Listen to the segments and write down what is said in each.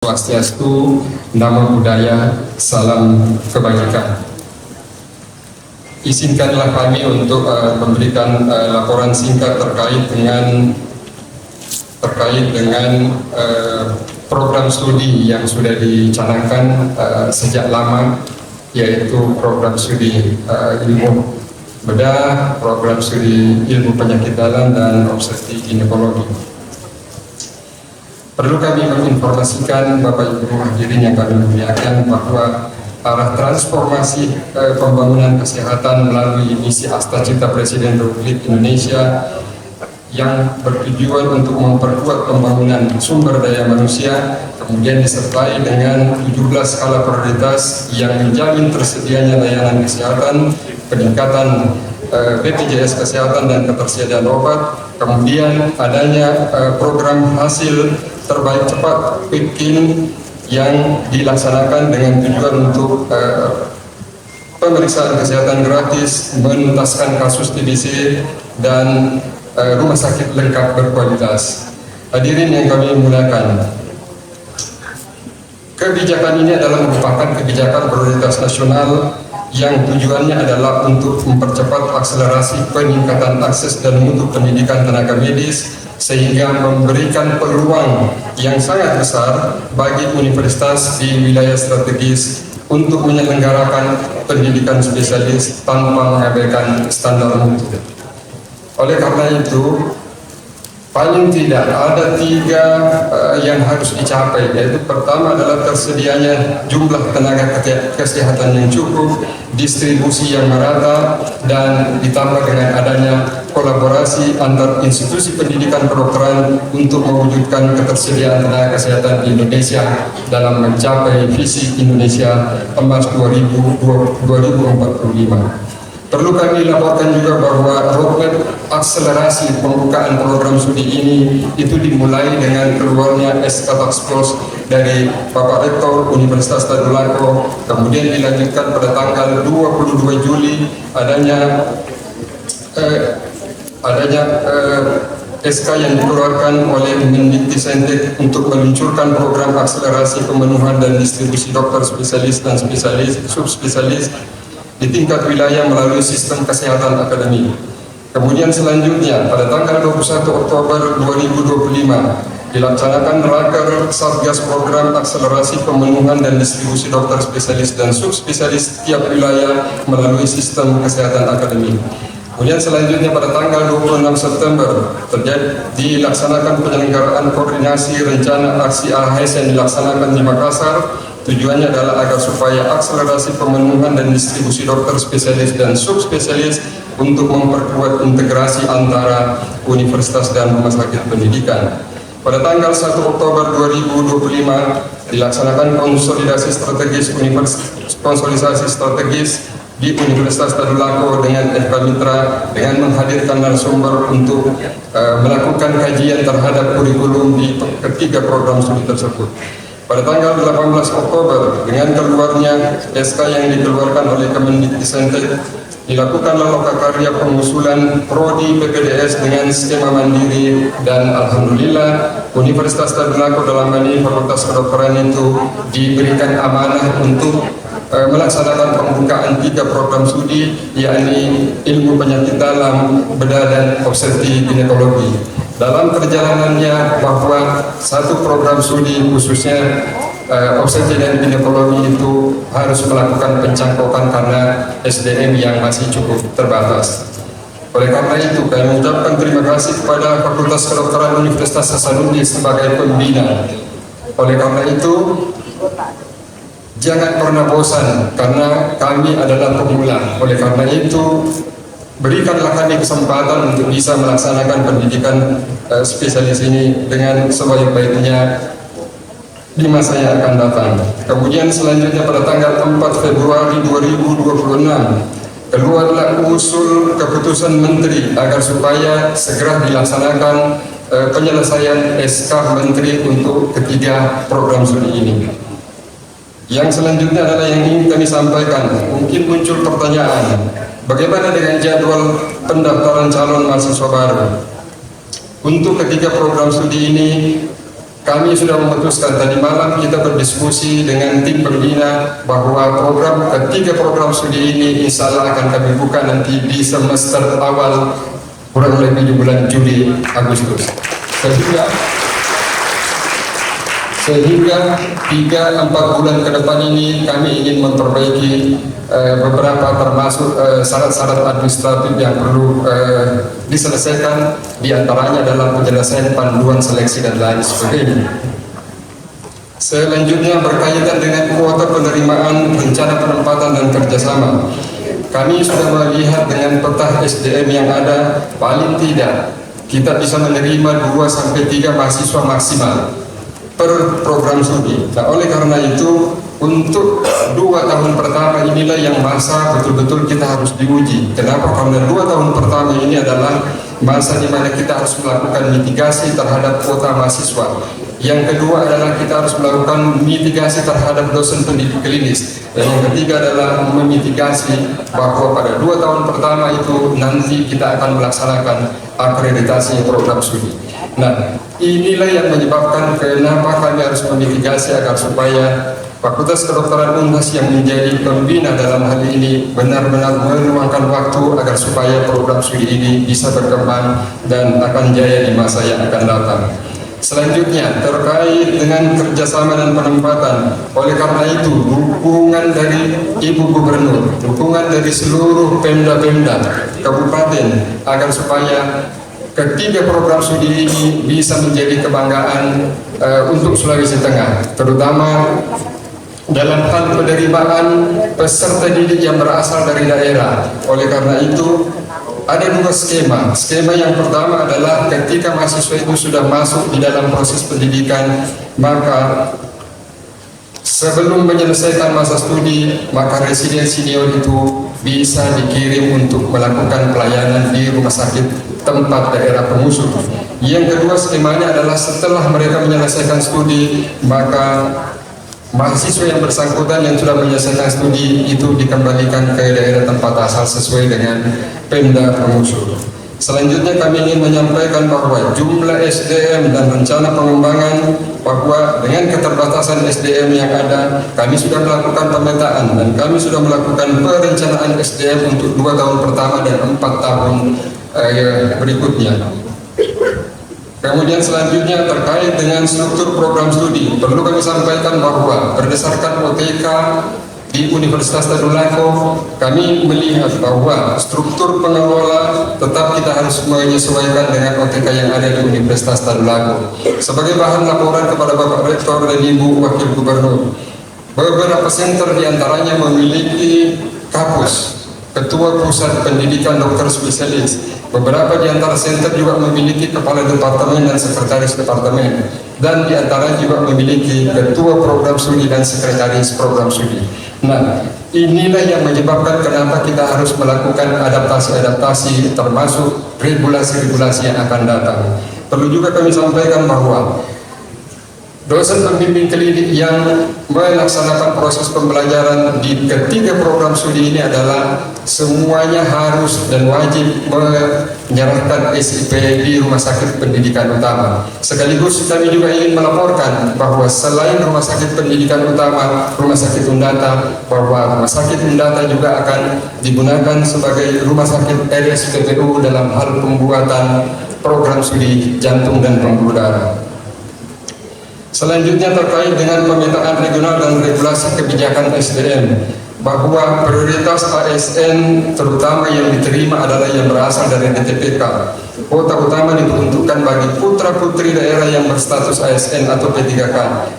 Swastiastu, Namo Buddhaya, Salam Kebajikan. Izinkanlah kami untuk memberikan laporan singkat terkait dengan program studi yang sudah dicanangkan sejak lama, yaitu program studi ilmu bedah, program studi ilmu penyakit dalam, dan obstetri ginekologi. Perlu kami menginformasikan Bapak Ibu hadirin yang kami muliakan bahwa arah transformasi pembangunan kesehatan melalui misi Asta Cipta Presiden Republik Indonesia yang bertujuan untuk memperkuat pembangunan sumber daya manusia, kemudian disertai dengan 17 skala prioritas yang menjamin tersedianya layanan kesehatan, peningkatan BPJS Kesehatan dan ketersediaan obat, kemudian adanya program hasil terbaik cepat PIPKIN yang dilaksanakan dengan tujuan untuk pemeriksaan kesehatan gratis, menuntaskan kasus TBC, dan rumah sakit lengkap berkualitas. Hadirin yang kami muliakan, kebijakan ini adalah merupakan kebijakan prioritas nasional yang tujuannya adalah untuk mempercepat akselerasi peningkatan akses dan mutu pendidikan tenaga medis, sehingga memberikan peluang yang sangat besar bagi universitas di wilayah strategis untuk menyelenggarakan pendidikan spesialis tanpa mengabaikan standar mutu. Oleh karena itu, paling tidak ada 3 yang harus dicapai, yaitu pertama adalah tersedianya jumlah tenaga kesehatan yang cukup, distribusi yang merata, dan ditambah dengan adanya kolaborasi antar institusi pendidikan kedokteran untuk mewujudkan ketersediaan tenaga kesehatan di Indonesia dalam mencapai visi Indonesia Emas 2045. Perlu kami laporkan juga bahwa roadmap akselerasi pembukaan program studi ini itu dimulai dengan keluarnya SK Task Force dari Bapak Rektor Universitas Tadulako, kemudian dilanjutkan pada tanggal 22 Juli adanya SK yang dikeluarkan oleh Mendikbudristek untuk meluncurkan program akselerasi pemenuhan dan distribusi dokter spesialis dan subspesialis di tingkat wilayah melalui sistem kesehatan akademik. Kemudian selanjutnya pada tanggal 21 Oktober 2025 dilaksanakan raker Satgas Program Akselerasi Pemenuhan dan Distribusi Dokter Spesialis dan Subspesialis tiap wilayah melalui sistem kesehatan akademik. Kemudian selanjutnya pada tanggal 26 September dilaksanakan penyelenggaraan koordinasi rencana aksi AHS yang dilaksanakan di Makassar. Tujuannya adalah agar supaya akselerasi pemenuhan dan distribusi dokter spesialis dan subspesialis untuk memperkuat integrasi antara universitas dan rumah sakit pendidikan. Pada tanggal 1 Oktober 2025 dilaksanakan konsolidasi strategis di Universitas Tadulako dengan FK Mitra dengan menghadirkan narasumber untuk melakukan kajian terhadap kurikulum di ketiga program studi tersebut. Pada tanggal 18 Oktober, dengan keluarnya SK yang dikeluarkan oleh Kemendikbudristek, dilakukanlah lokakarya pengusulan prodi PPDS dengan skema mandiri, dan alhamdulillah Universitas Tadulako dalam ini Fakultas Kedokteran itu diberikan amanah untuk melaksanakan pembukaan 3 program studi, yakni ilmu penyakit dalam, bedah, dan obstetri ginekologi. Dalam perjalanannya bahwa satu program studi khususnya obstetri dan ginekologi itu harus melakukan pencangkokan karena SDM yang masih cukup terbatas. Oleh karena itu kami mengucapkan terima kasih kepada Fakultas Kedokteran Universitas Hasanuddin sebagai pembina. Oleh karena itu jangan pernah bosan karena kami adalah pemula. Oleh karena itu berikanlah kami kesempatan untuk bisa melaksanakan pendidikan spesialis ini dengan sebaik-baiknya di masa yang akan datang. Kemudian selanjutnya pada tanggal 4 Februari 2026 keluarlah usul keputusan Menteri agar supaya segera dilaksanakan penyelesaian SK Menteri untuk ketiga program studi ini. Yang selanjutnya adalah yang ingin kami sampaikan. Mungkin muncul pertanyaan, bagaimana dengan jadwal pendaftaran calon mahasiswa baru? Untuk ketiga program studi ini, kami sudah memutuskan tadi malam kita berdiskusi dengan tim pembina bahwa ketiga program studi ini insya Allah akan kami buka nanti di semester awal kurang lebih di bulan Juli Agustus. Sehingga 3-4 bulan ke depan ini kami ingin memperbaiki beberapa termasuk syarat-syarat administratif yang perlu diselesaikan, diantaranya dalam penyelesaian panduan seleksi dan lain sebagainya. Selanjutnya berkaitan dengan kuota penerimaan rencana penempatan dan kerjasama. Kami sudah melihat dengan peta SDM yang ada, paling tidak kita bisa menerima 2-3 mahasiswa maksimal per program studi. Nah, oleh karena itu untuk 2 tahun pertama inilah yang masa betul-betul kita harus diuji. Kenapa? Karena 2 tahun pertama ini adalah masa di mana kita harus melakukan mitigasi terhadap kuota mahasiswa. Yang kedua adalah kita harus melakukan mitigasi terhadap dosen pendidik klinis. Dan yang ketiga adalah memitigasi bahwa pada 2 tahun pertama itu nanti kita akan melaksanakan akreditasi program studi. Nah, inilah yang menyebabkan kenapa kami harus memitigasi agar supaya Fakultas Kedokteran Unhas yang menjadi pembina dalam hal ini benar-benar meluangkan waktu agar supaya program studi ini bisa berkembang dan akan jaya di masa yang akan datang. Selanjutnya terkait dengan kerjasama dan penempatan, oleh karena itu dukungan dari Ibu Gubernur, dukungan dari seluruh pemda-pemda kabupaten agar supaya ketiga program studi ini bisa menjadi kebanggaan untuk Sulawesi Tengah, terutama dalam hal penerimaan peserta didik yang berasal dari daerah. Oleh karena itu ada 2 skema. Skema yang pertama adalah ketika mahasiswa itu sudah masuk di dalam proses pendidikan, maka sebelum menyelesaikan masa studi, maka residen senior itu bisa dikirim untuk melakukan pelayanan di rumah sakit tempat daerah pengusung. Yang kedua skemanya adalah setelah mereka menyelesaikan studi, maka mahasiswa yang bersangkutan yang sudah menyelesaikan studi itu dikembalikan ke daerah tempat asal sesuai dengan Pemda pengusung. Selanjutnya kami ingin menyampaikan bahwa jumlah SDM dan rencana pengembangan, bahwa dengan keterbatasan SDM yang ada, kami sudah melakukan pemetaan dan kami sudah melakukan perencanaan SDM untuk 2 tahun pertama dan 4 tahun berikutnya. Kemudian selanjutnya terkait dengan struktur program studi, perlu kami sampaikan bahwa berdasarkan OTK di Universitas Tadulako, kami melihat bahwa struktur pengelola tetap kita harus menyesuaikan dengan OTK yang ada di Universitas Tadulako. Sebagai bahan laporan kepada Bapak Rektor dan Ibu Wakil Gubernur, beberapa center diantaranya memiliki kapus, ketua pusat pendidikan dokter spesialis. Beberapa di antara center juga memiliki kepala departemen dan sekretaris departemen, dan di antara juga memiliki ketua program studi dan sekretaris program studi. Nah, inilah yang menyebabkan kenapa kita harus melakukan adaptasi-adaptasi termasuk regulasi-regulasi yang akan datang. Perlu juga kami sampaikan bahwa dosen pembimbing klinik yang melaksanakan proses pembelajaran di ketiga program studi ini adalah semuanya harus dan wajib menyerahkan SIP di Rumah Sakit Pendidikan Utama. Sekaligus kami juga ingin melaporkan bahwa selain Rumah Sakit Pendidikan Utama, Rumah Sakit Undata, bahwa Rumah Sakit Undata juga akan digunakan sebagai Rumah Sakit RSPPU dalam hal pembuatan program studi jantung dan pembuluh darah. Selanjutnya terkait dengan pemetaan regional dan regulasi kebijakan SDM, bahwa prioritas ASN terutama yang diterima adalah yang berasal dari DTPK. Kuota utama diperuntukkan bagi putra-putri daerah yang berstatus ASN atau P3K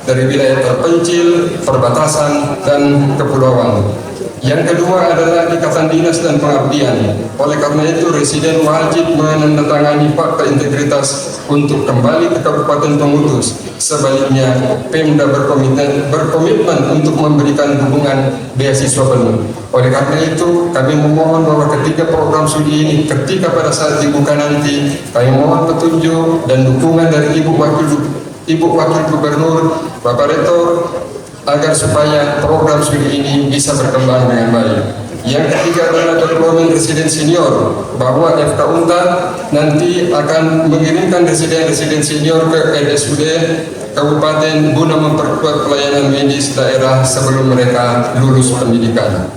dari wilayah terpencil, perbatasan, dan kepulauan. Yang kedua adalah ikatan dinas dan pengabdian. Oleh karena itu, residen wajib menandatangani fakta integritas untuk kembali ke Kabupaten Pengutus. Sebaliknya, Pemda berkomitmen untuk memberikan dukungan beasiswa penuh. Oleh karena itu, kami memohon bahwa ketiga program studi ini, ketika pada saat dibuka nanti, kami mohon petunjuk dan dukungan dari Ibu Wakil Gubernur, Bapak Rektor, agar supaya program studi ini bisa berkembang dengan baik. Yang ketiga adalah deployment residen senior, bahwa FK Untar nanti akan mengirimkan residen senior ke RSUD Kabupaten guna memperkuat pelayanan medis daerah sebelum mereka lulus pendidikan.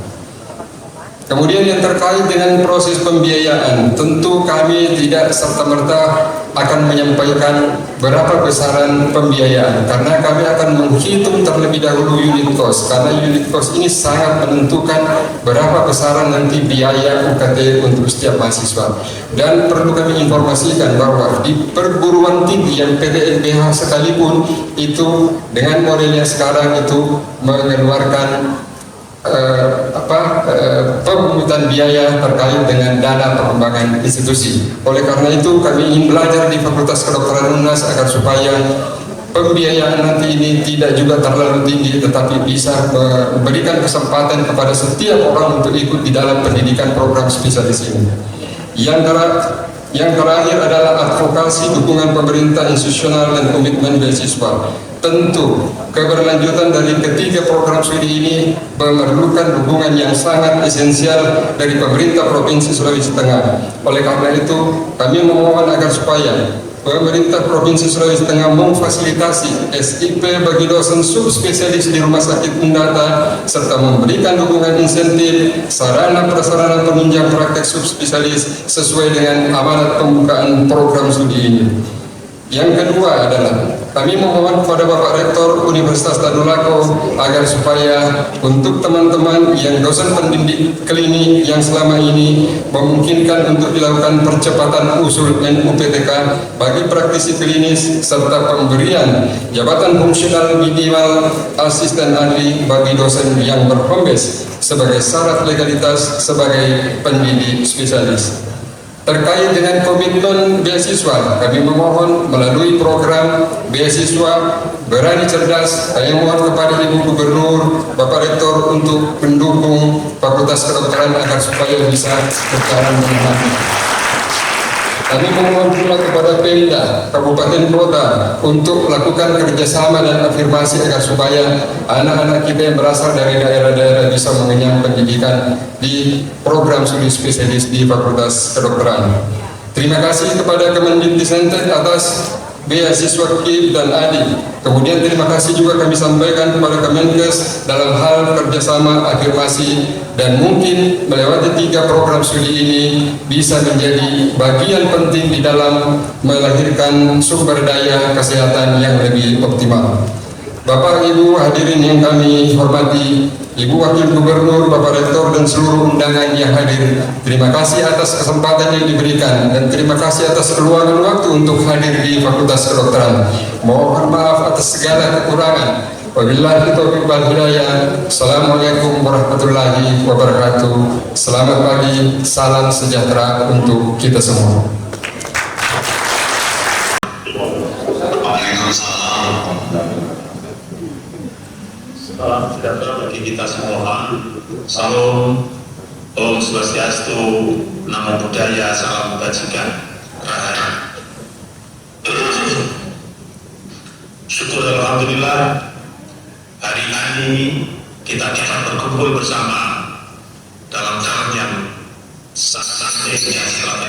Kemudian yang terkait dengan proses pembiayaan, tentu kami tidak serta-merta akan menyampaikan berapa besaran pembiayaan, karena kami akan menghitung terlebih dahulu unit cost, karena unit cost ini sangat menentukan berapa besaran nanti biaya UKT untuk setiap mahasiswa. Dan perlu kami informasikan bahwa di perguruan tinggi yang PTNBH sekalipun itu dengan modelnya sekarang itu mengeluarkan pemungutan biaya terkait dengan dana pengembangan institusi. Oleh karena itu kami ingin belajar di Fakultas Kedokteran UNAS agar supaya pembiayaan nanti ini tidak juga terlalu tinggi, tetapi bisa memberikan kesempatan kepada setiap orang untuk ikut di dalam pendidikan program spesialis ini. Yang terakhir adalah advokasi dukungan pemerintah institusional dan komitmen beasiswa. Tentu keberlanjutan dari ketiga program studi ini memerlukan dukungan yang sangat esensial dari pemerintah Provinsi Sulawesi Tengah. Oleh karena itu kami memohon agar supaya pemerintah Provinsi Sulawesi Tengah memfasilitasi SIP bagi dosen subspesialis di Rumah Sakit Undata serta memberikan dukungan insentif sarana prasarana penunjang praktek subspesialis sesuai dengan amanat pembukaan program studi ini. Yang kedua adalah kami memohon kepada Bapak Rektor Universitas Tadulako agar supaya untuk teman-teman yang dosen pendidik klinik yang selama ini memungkinkan untuk dilakukan percepatan usul NUPTK bagi praktisi klinis serta pemberian jabatan fungsional minimal asisten ahli bagi dosen yang berkompes sebagai syarat legalitas sebagai pendidik spesialis. Terkait dengan komitmen beasiswa, kami memohon melalui program beasiswa Berani Cerdas, kami mohon kepada Ibu Gubernur, Bapak Rektor untuk mendukung Fakultas Kedokteran agar supaya bisa berjalan dengan baik. Kami memohon pula kepada Pemda Kabupaten Kota untuk melakukan kerjasama dan afirmasi agar supaya anak-anak kita yang berasal dari daerah-daerah bisa mengenyam pendidikan di program studi spesialis di Fakultas Kedokteran. Terima kasih kepada Kemendikbudristek atas beasiswa KIP dan ADI. Kemudian terima kasih juga kami sampaikan kepada Kemenkes dalam hal kerjasama afirmasi, dan mungkin melewati 3 program studi ini bisa menjadi bagian penting di dalam melahirkan sumber daya kesehatan yang lebih optimal. Bapak Ibu hadirin yang kami hormati, Ibu Wakil Gubernur, Bapak Rektor dan seluruh undangan yang hadir, terima kasih atas kesempatan yang diberikan dan terima kasih atas keluangan waktu untuk hadir di Fakultas Kedokteran. Mohon maaf atas segala kekurangan. Wabillahi taufiq wal hidayah. Assalamualaikum warahmatullahi wabarakatuh. Selamat pagi, salam sejahtera untuk kita semua. Salam sejahtera bagi kita semua. Salam, Om Swastiastu, Namo Buddhaya, salam kebajikan, rahayu. Syukur alhamdulillah, hari ini kita dapat berkumpul bersama dalam jalan yang sangat setelah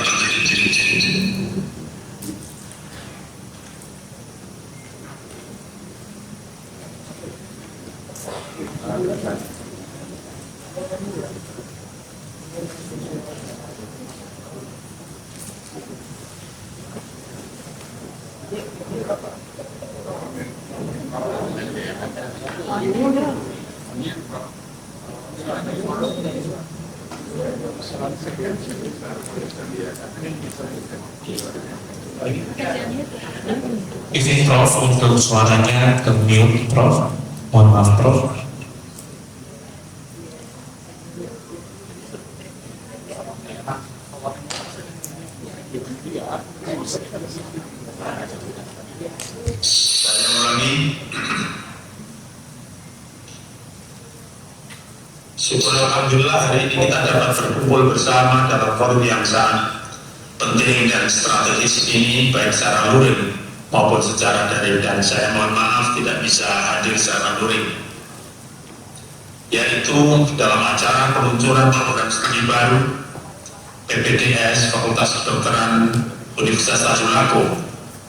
Izin Prof untuk suaranya ke mute, Prof. Mohon maaf, Prof. Saya ulangi. Syukur alhamdulillah hari ini kita dapat berkumpul bersama dalam forum yang sangat penting dan strategis ini, baik secara luring maupun secara daring, dan saya mohon maaf tidak bisa hadir secara luring yaitu dalam acara peluncuran program studi baru PPDS Fakultas Kedokteran Universitas Tadulako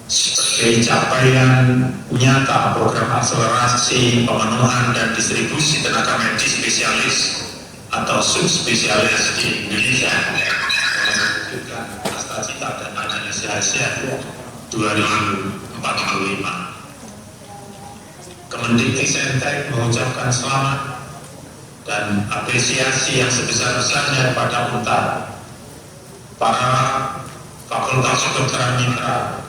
sebagai capaian nyata program akselerasi pemenuhan dan distribusi tenaga medis spesialis atau subspesialis di Indonesia mewujudkan cita-cita dan analisis 2045. Kemendikbudristek mengucapkan selamat dan apresiasi yang sebesar-besarnya kepada UNTAD, para fakultas kedokteran mitra,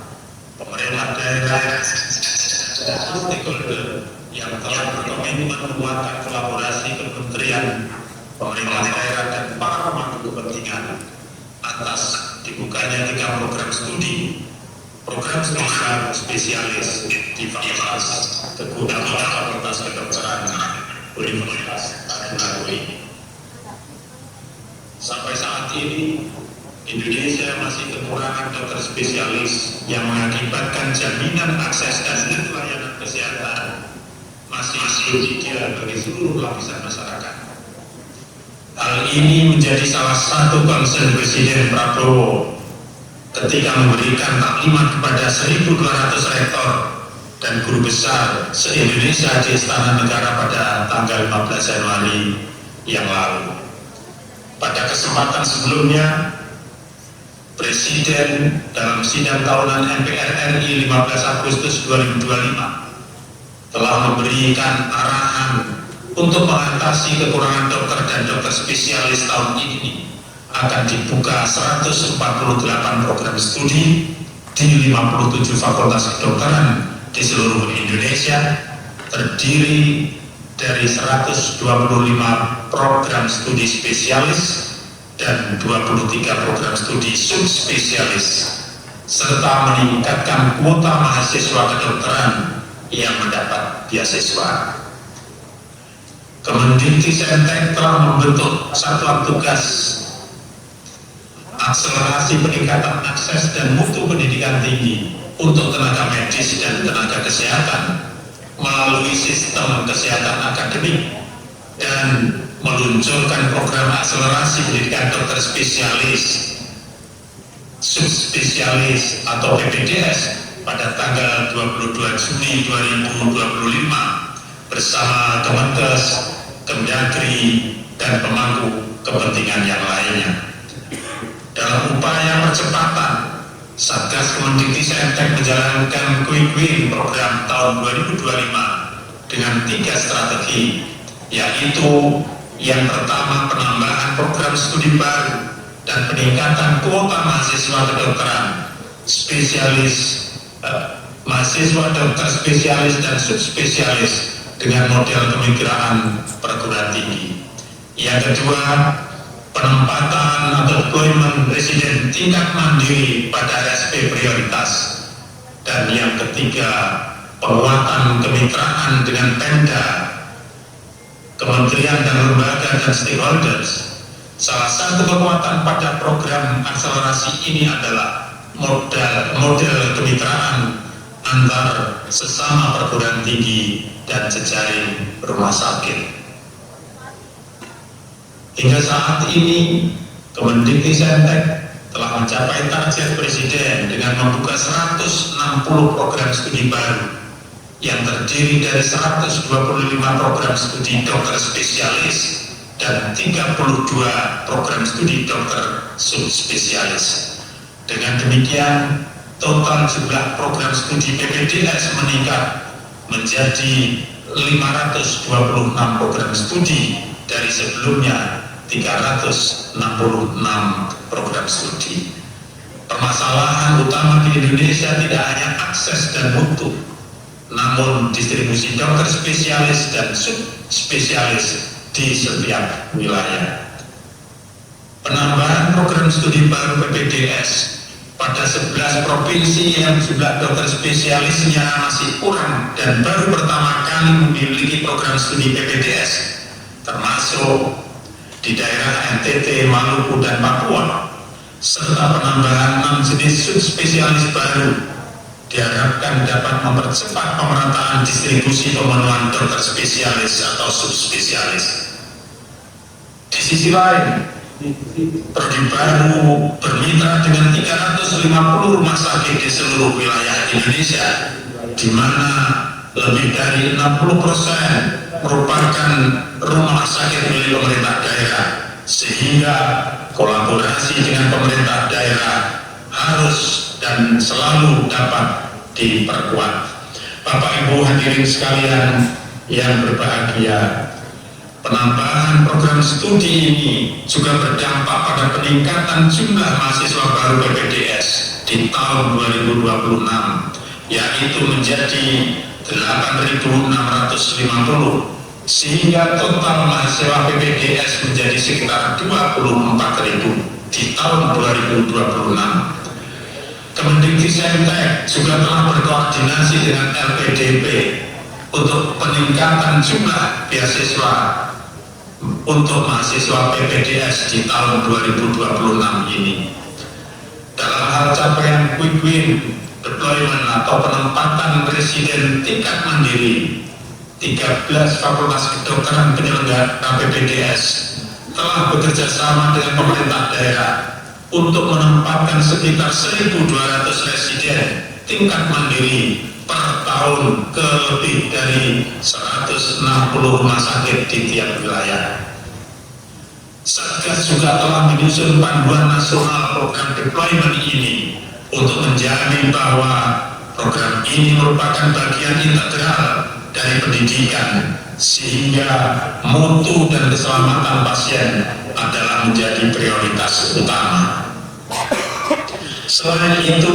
pemerintah daerah, dan stakeholder yang telah berkomitmen menguatkan kolaborasi kementerian, pemerintah daerah, dan para pemangku kepentingan atas dibukanya 3 program studi baru spesialis di Fakultas Kedokteran Universitas Tadulako ini. Sampai saat ini Indonesia masih kekurangan dokter spesialis yang mengakibatkan jaminan akses dan pelayanan kesehatan masih belum ideal bagi seluruh lapisan masyarakat. Hal ini menjadi salah satu concern Presiden Prabowo ketika memberikan taklimat kepada 1.200 rektor dan guru besar se-Indonesia di Istana Negara pada tanggal 15 Januari yang lalu. Pada kesempatan sebelumnya, Presiden dalam sidang tahunan MPR RI 15 Agustus 2025 telah memberikan arahan untuk mengatasi kekurangan dokter dan dokter spesialis tahun ini akan dibuka 148 program studi di 57 fakultas kedokteran di seluruh Indonesia, terdiri dari 125 program studi spesialis dan 23 program studi subspesialis, serta meningkatkan kuota mahasiswa kedokteran yang mendapat beasiswa. Kemendikbudristek telah membentuk satuan tugas akselerasi peningkatan akses dan mutu pendidikan tinggi untuk tenaga medis dan tenaga kesehatan melalui sistem kesehatan akademik dan meluncurkan program akselerasi pendidikan dokter spesialis, subspesialis atau PPDS pada tanggal 22 Juni 2025 bersama Kemenkes, Kemdagri, dan pemangku kepentingan yang lainnya. Dalam upaya percepatan, Satgas Kemendikbudristek menjalankan Quick Win program tahun 2025 dengan 3 strategi, yaitu yang pertama penambahan program studi baru dan peningkatan kuota mahasiswa kedokteran spesialis, mahasiswa dokter spesialis dan subspesialis dengan model kemitraan perguruan tinggi. Yang kedua, penempatan atau deployment residen tingkat mandiri pada RSP prioritas. Dan yang ketiga, penguatan kemitraan dengan Pemda, kementerian dan lembaga dan stakeholders. Salah satu kekuatan pada program akselerasi ini adalah model kemitraan antar sesama perguruan tinggi dan jejaring rumah sakit. Hingga saat ini, Kemendikbudristek telah mencapai target Presiden dengan membuka 160 program studi baru yang terdiri dari 125 program studi dokter spesialis dan 32 program studi dokter subspesialis. Dengan demikian, total jumlah program studi PPDS meningkat menjadi 526 program studi dari sebelumnya 366 program studi. Permasalahan utama di Indonesia tidak hanya akses dan mutu, namun distribusi dokter spesialis dan subspesialis di setiap wilayah. Penambahan program studi baru PPDS pada 11 provinsi yang jumlah dokter spesialisnya masih kurang dan baru pertama kali memiliki program studi PPDS, termasuk di daerah NTT, Maluku, dan Papua, serta penambahan 6 jenis subspesialis baru, diharapkan dapat mempercepat pemerataan distribusi pemenuhan dokter spesialis atau subspesialis. sisi lain, Prodi baru bermitra dengan 350 rumah sakit di seluruh wilayah Indonesia, di mana lebih dari 60% merupakan rumah sakit milik pemerintah daerah, sehingga kolaborasi dengan pemerintah daerah harus dan selalu dapat diperkuat. Bapak Ibu hadirin sekalian yang berbahagia, penambahan program studi ini juga berdampak pada peningkatan jumlah mahasiswa baru PPDS di tahun 2026, yaitu menjadi 8.650, sehingga total mahasiswa PPDS menjadi sekitar 24.000 di tahun 2026. Kemendikbudristek juga telah berkoordinasi dengan LPDP untuk peningkatan jumlah beasiswa untuk mahasiswa PPDS di tahun 2026 ini. Dalam hal capaian quick win deployment atau penempatan residen tingkat mandiri, 13 fakultas kedokteran penyelenggara PPDS telah bekerja sama dengan pemerintah daerah untuk menempatkan sekitar 1.200 residen tingkat mandiri per tahun ke lebih dari 160 rumah sakit di tiap wilayah. Satgas juga telah menyusun panduan nasional program deployment ini untuk menjamin bahwa program ini merupakan bagian integral dari pendidikan, sehingga mutu dan keselamatan pasien adalah menjadi prioritas utama. Selain itu,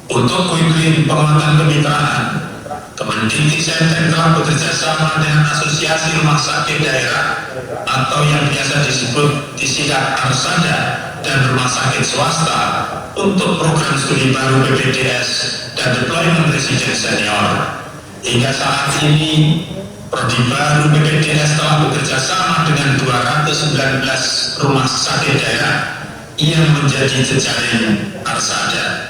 untuk quick-win penguatan kemitraan, Kemendikbudristek telah bekerja sama dengan Asosiasi Rumah Sakit Daerah atau yang biasa disebut disingkat ARSADA dan rumah sakit swasta untuk program studi baru PPDS dan deployment residen senior. Hingga saat ini, Prodi baru PPDS telah bekerja sama dengan 219 rumah sakit daerah yang menjadi jejaring ARSADA.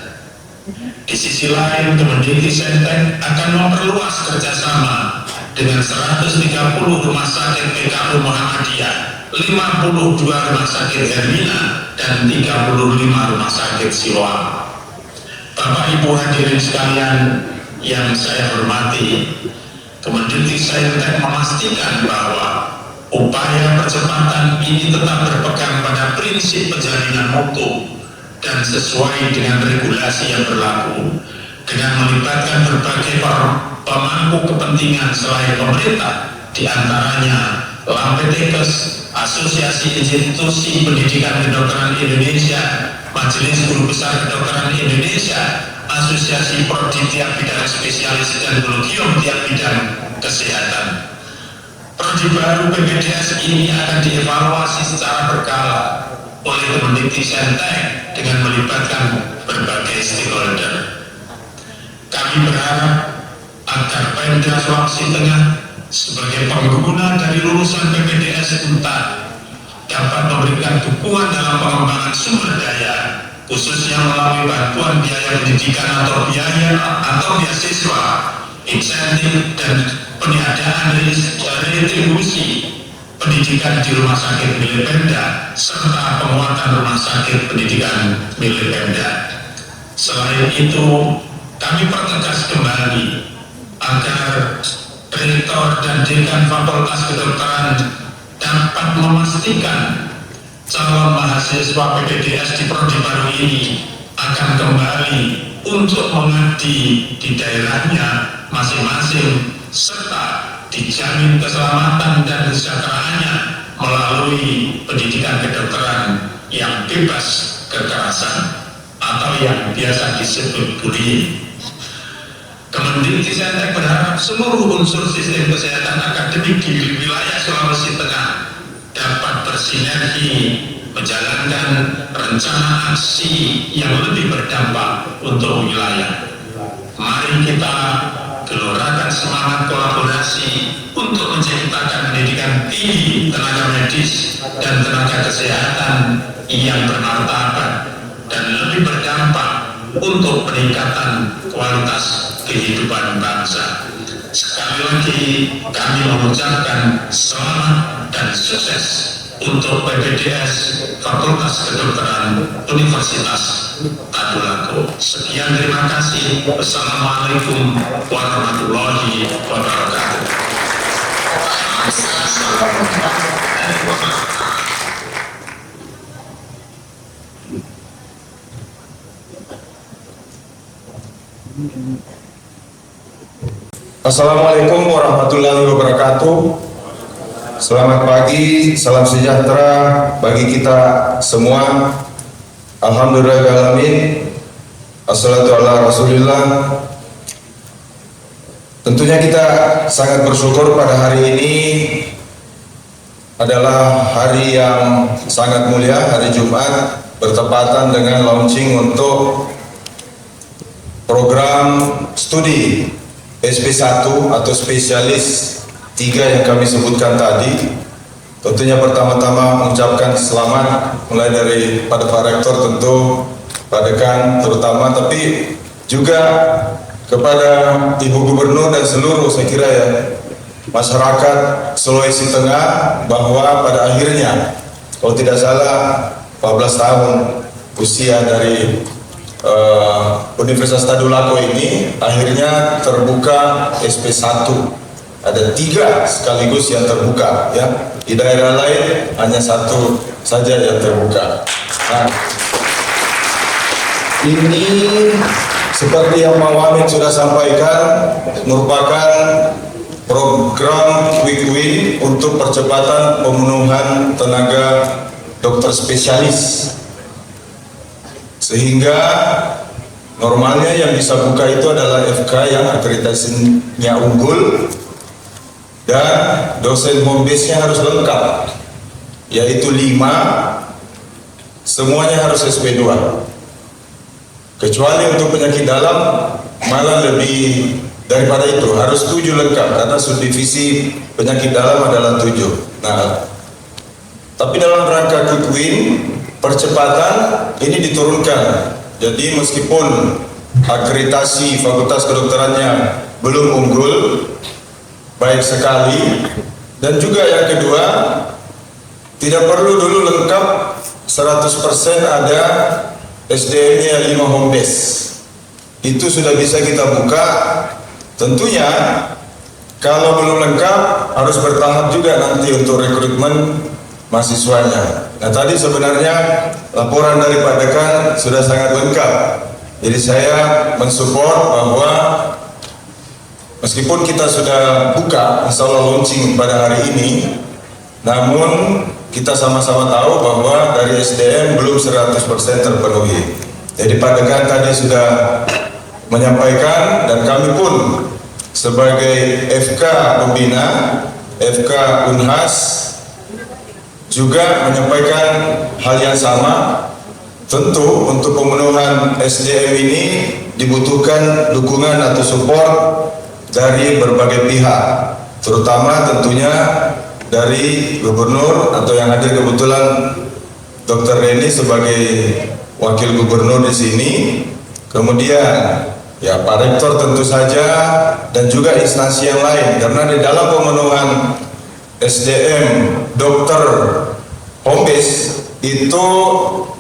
Di sisi lain, Kemendikbudristek akan memperluas kerjasama dengan 130 rumah sakit PKU Muhammadiyah, 52 rumah sakit Hermina, dan 35 rumah sakit Siloam. Bapak Ibu hadirin sekalian yang saya hormati, Kemendikbudristek memastikan bahwa upaya percepatan ini tetap berpegang pada prinsip penjaminan mutu dan sesuai dengan regulasi yang berlaku, dengan melibatkan berbagai pemangku kepentingan selain pemerintah, diantaranya LAMPTKES, Asosiasi Institusi Pendidikan Kedokteran Indonesia, Majelis Guru Besar Kedokteran Indonesia, Asosiasi Prodi tiap bidang spesialis dan kolegium tiap bidang kesehatan. Prodi baru PPDS ini akan dievaluasi secara berkala oleh Kemendikbudristek dengan melibatkan berbagai stakeholder. Kami berharap agar Pemda Sulawesi Tengah sebagai pengguna dari lulusan PPDS UNTAD dapat memberikan dukungan dalam pengembangan sumber daya, khususnya melalui bantuan biaya pendidikan atau beasiswa, insentif, dan peniadaan retribusi pendidikan di rumah sakit milik Pemda, serta penguatan rumah sakit pendidikan milik Pemda. Selain itu, kami pertegas kembali agar rektor dan dekan fakultas kedokteran dapat memastikan calon mahasiswa PPDS di prodi baru ini akan kembali untuk mengabdi di daerahnya masing-masing, serta dijamin keselamatan dan kesejahteraannya melalui pendidikan kedokteran yang bebas kekerasan atau yang biasa disebut bullying. Kemendikbudristek berharap seluruh unsur sistem kesehatan akademik di wilayah Sulawesi Tengah dapat bersinergi menjalankan rencana aksi yang lebih berdampak untuk wilayah. Mari kita gelorakan semangat kolaborasi untuk menciptakan pendidikan tinggi tenaga medis dan tenaga kesehatan yang bermartabat dan lebih berdampak untuk peningkatan kualitas kehidupan bangsa. Sekali lagi kami mengucapkan selamat dan sukses untuk PPDS Fakultas Kedokteran Universitas Tadulako. Sekian, terima kasih. Wassalamualaikum warahmatullahi wabarakatuh. Assalamualaikum warahmatullahi wabarakatuh. Selamat pagi, salam sejahtera bagi kita semua. Alhamdulillahirrahmanirrahim. Assalatu ala rasulillah. Tentunya kita sangat bersyukur pada hari ini adalah hari yang sangat mulia, hari Jumat, bertepatan dengan launching untuk program studi SP1 atau spesialis 3 yang kami sebutkan tadi. Tentunya pertama-tama mengucapkan selamat mulai dari pada Pak Rektor, tentu Pak Dekan terutama, tapi juga kepada Ibu Gubernur dan seluruh, saya kira ya, masyarakat Sulawesi Tengah, bahwa pada akhirnya kalau tidak salah 14 tahun usia dari Universitas Tadulako ini akhirnya terbuka SP1. Ada 3 sekaligus yang terbuka, ya. Di daerah lain hanya 1 saja yang terbuka. Nah, ini seperti yang Pak Wamen sudah sampaikan, merupakan program Quick Win untuk percepatan pemenuhan tenaga dokter spesialis. Sehingga normalnya yang bisa buka itu adalah FK yang akreditasinya unggul dan dosen home base-nya harus lengkap, yaitu 5, semuanya harus SP2. Kecuali untuk penyakit dalam malah lebih daripada itu, harus 7 lengkap karena subdivisi penyakit dalam adalah 7. Nah, tapi dalam rangka Quick Win, percepatan ini diturunkan. Jadi meskipun akreditasi fakultas kedokterannya belum unggul, baik sekali, dan juga yang kedua, tidak perlu dulu lengkap 100% ada SDM-nya 5 home base. Itu sudah bisa kita buka. Tentunya kalau belum lengkap harus bertahap juga nanti untuk rekrutmen mahasiswanya. Nah, tadi sebenarnya laporan dari Pak Dekan sudah sangat lengkap. Jadi saya mensupport bahwa meskipun kita sudah buka, insya Allah launching pada hari ini, namun kita sama-sama tahu bahwa dari SDM belum 100% terpenuhi. Jadi Pak Dekan tadi sudah menyampaikan, dan kami pun sebagai FK Pembina, FK Unhas juga menyampaikan hal yang sama. Tentu untuk pemenuhan SDM ini dibutuhkan dukungan atau support dari berbagai pihak, terutama tentunya dari Gubernur atau yang hadir kebetulan Dr. Reni sebagai Wakil Gubernur di sini, kemudian ya Pak Rektor tentu saja, dan juga instansi yang lain, karena di dalam pemenuhan SDM dokter home base itu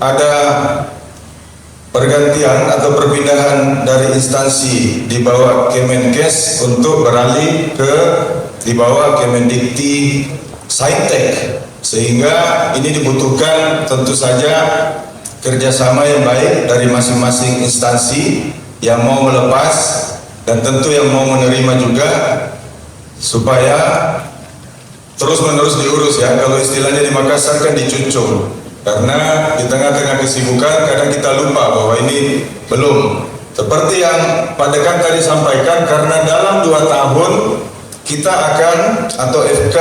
ada pergantian atau perpindahan dari instansi di bawah Kemenkes untuk beralih ke di bawah Kemendikti Saintek, sehingga ini dibutuhkan tentu saja kerjasama yang baik dari masing-masing instansi yang mau melepas dan tentu yang mau menerima juga, supaya terus-menerus diurus ya. Kalau istilahnya di Makassar kan dicucung, karena di tengah-tengah kesibukan kadang kita lupa bahwa ini belum. Seperti yang Pak Dekan tadi sampaikan, karena dalam 2 tahun kita akan, atau FK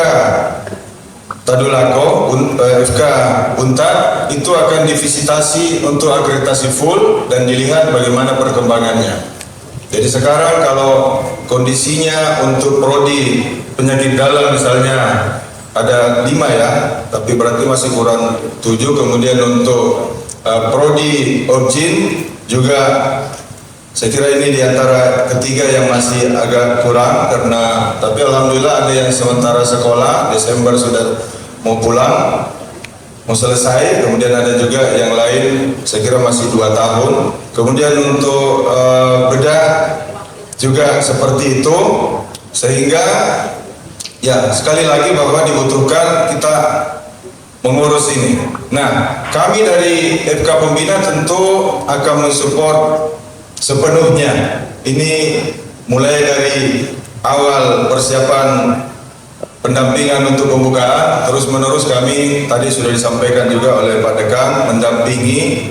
Tadulako, FK Untar itu akan divisitasi untuk akreditasi full dan dilihat bagaimana perkembangannya. Jadi sekarang kalau kondisinya untuk prodi penyakit dalam misalnya ada 5 ya, tapi berarti masih kurang 7. Kemudian untuk prodi Obgyn juga saya kira ini diantara ketiga yang masih agak kurang, karena tapi alhamdulillah ada yang sementara sekolah Desember sudah mau pulang. mau selesai, kemudian ada juga yang lain saya kira masih 2 tahun. Kemudian untuk bedah juga seperti itu, sehingga ya sekali lagi bahwa dibutuhkan kita mengurus ini. Nah, kami dari FK Pembina tentu akan mensupport sepenuhnya. Ini mulai dari awal persiapan pendampingan untuk pembukaan, terus menerus kami tadi sudah disampaikan juga oleh Pak Dekan mendampingi,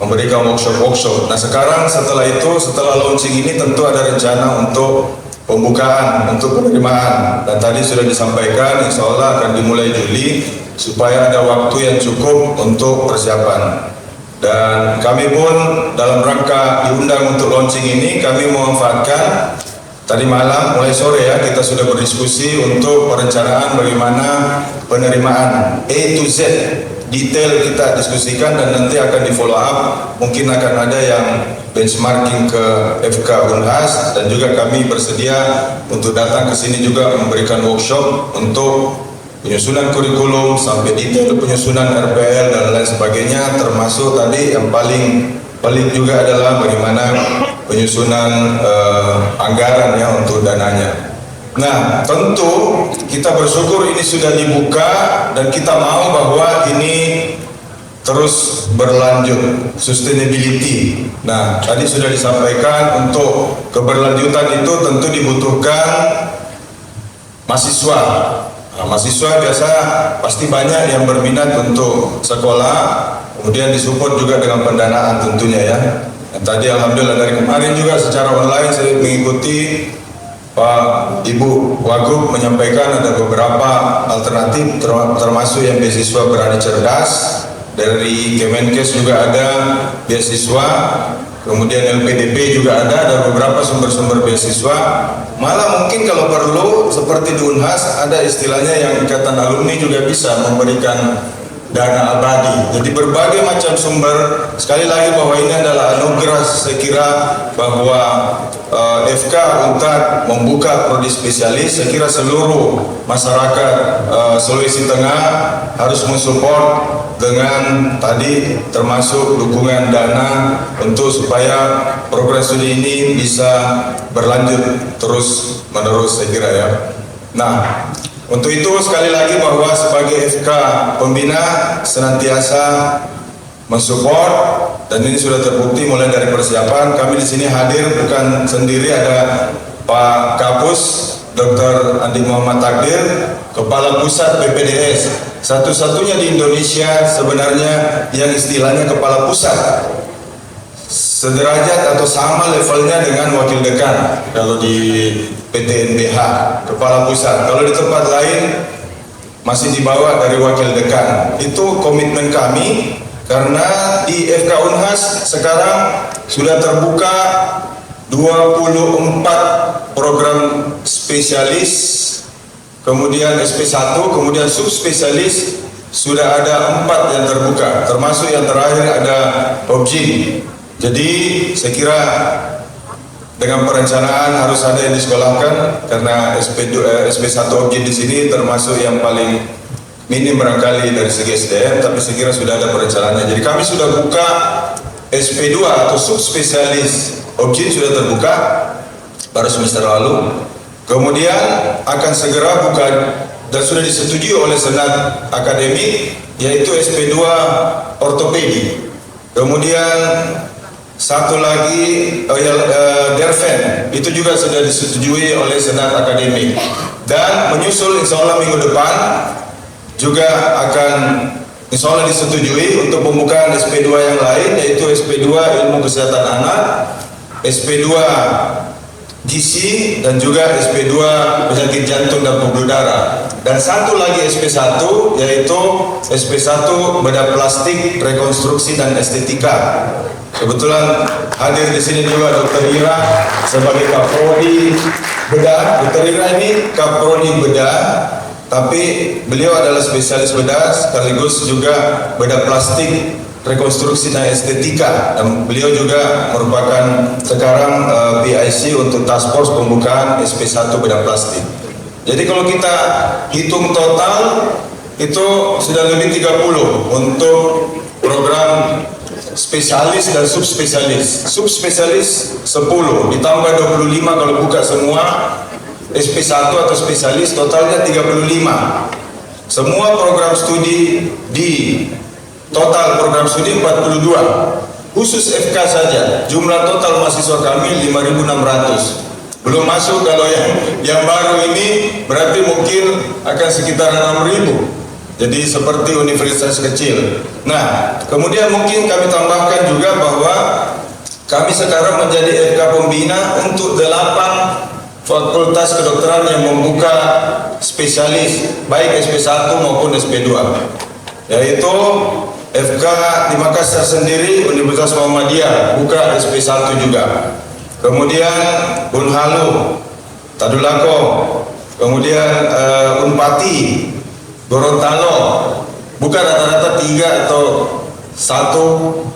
memberikan workshop. Nah sekarang setelah itu, setelah launching ini tentu ada rencana untuk pembukaan, untuk penerimaan, dan tadi sudah disampaikan insya Allah akan dimulai Juli supaya ada waktu yang cukup untuk persiapan. Dan kami pun dalam rangka diundang untuk launching ini, kami memanfaatkan tadi malam mulai sore ya kita sudah berdiskusi untuk perencanaan bagaimana penerimaan A to Z, detail kita diskusikan dan nanti akan di follow up. Mungkin akan ada yang benchmarking ke FK Unhas, dan juga kami bersedia untuk datang ke sini juga memberikan workshop untuk penyusunan kurikulum sampai detail penyusunan RPL dan lain sebagainya, termasuk tadi yang paling juga adalah bagaimana penyusunan anggaran ya untuk dananya. Nah tentu kita bersyukur ini sudah dibuka dan kita mau bahwa ini terus berlanjut, sustainability. Nah tadi sudah disampaikan untuk keberlanjutan itu tentu dibutuhkan mahasiswa. Nah, mahasiswa biasa pasti banyak yang berminat untuk sekolah, kemudian disupport juga dengan pendanaan tentunya ya. Dan tadi alhamdulillah dari kemarin juga secara online saya mengikuti Pak Ibu Wagub menyampaikan ada beberapa alternatif termasuk yang beasiswa Berani Cerdas, dari Kemenkes juga ada beasiswa, kemudian LPDP juga ada beberapa sumber-sumber beasiswa. Malah mungkin kalau perlu seperti di Unhas ada istilahnya yang ikatan alumni juga bisa memberikan dana abadi. Jadi berbagai macam sumber. Sekali lagi bahwa ini adalah anugerah, saya kira bahwa FK UNTAD membuka prodi spesialis. Saya kira seluruh masyarakat Sulawesi Tengah harus mensupport dengan tadi termasuk dukungan dana untuk supaya program studi ini bisa berlanjut terus menerus saya kira ya. Nah untuk itu sekali lagi bahwa sebagai FK Pembina senantiasa mensupport, dan ini sudah terbukti mulai dari persiapan. Kami di sini hadir bukan sendiri, ada Pak Kapus Dr. Andi Muhammad Takdir, Kepala Pusat BPDS, satu-satunya di Indonesia sebenarnya yang istilahnya Kepala Pusat, sederajat atau sama levelnya dengan Wakil Dekan kalau di PTNBH, Kepala Pusat. Kalau di tempat lain masih di bawah dari Wakil Dekan. Itu komitmen kami, karena di FK Unhas sekarang sudah terbuka 24 program spesialis, kemudian SP1, kemudian subspesialis sudah ada 4 yang terbuka, termasuk yang terakhir ada objin. Jadi saya kira dengan perencanaan harus ada yang disekolahkan, karena SP1 objin di sini termasuk yang paling minim barangkali dari segi SDM, tapi saya kira sudah ada perencanaannya. Jadi kami sudah buka SP2 atau subspesialis objin sudah terbuka baru semester lalu. Kemudian akan segera buka dan sudah disetujui oleh Senat Akademik, yaitu SP2 ortopedi. Kemudian satu lagi Derven, itu juga sudah disetujui oleh Senat Akademik. Dan menyusul insya Allah minggu depan juga akan insya Allah disetujui untuk pembukaan SP2 yang lain, yaitu SP2 Ilmu Kesehatan Anak, SP2 gizi, dan juga SP2 penyakit jantung dan pembuluh darah. Dan satu lagi SP1 yaitu SP1 bedah plastik, rekonstruksi dan estetika. Kebetulan hadir di sini juga Dr. Ira sebagai Kaprodi bedah. Dr. Ira ini Kaprodi bedah, tapi beliau adalah spesialis bedah sekaligus juga bedah plastik, rekonstruksi dan estetika, dan beliau juga merupakan sekarang PIC untuk task force pembukaan SP1 bedah plastik. Jadi kalau kita hitung total itu sudah lebih 30 untuk program spesialis dan subspesialis. Subspesialis 10 ditambah 25 kalau buka semua SP1 atau spesialis, totalnya 35. Semua program studi di total program studi 42. Khusus FK saja jumlah total mahasiswa kami 5.600. Belum masuk kalau yang baru ini berarti mungkin akan sekitar 6.000. Jadi seperti universitas kecil. Nah, kemudian mungkin kami tambahkan juga bahwa kami sekarang menjadi FK pembina untuk 8 fakultas kedokteran yang membuka spesialis baik SP1 maupun SP2, yaitu FK di Makassar sendiri Universitas Muhammadiyah buka SP1 juga, kemudian Unhalu, Tadulako, kemudian Unpati, Gorontalo buka rata-rata 3 atau 1.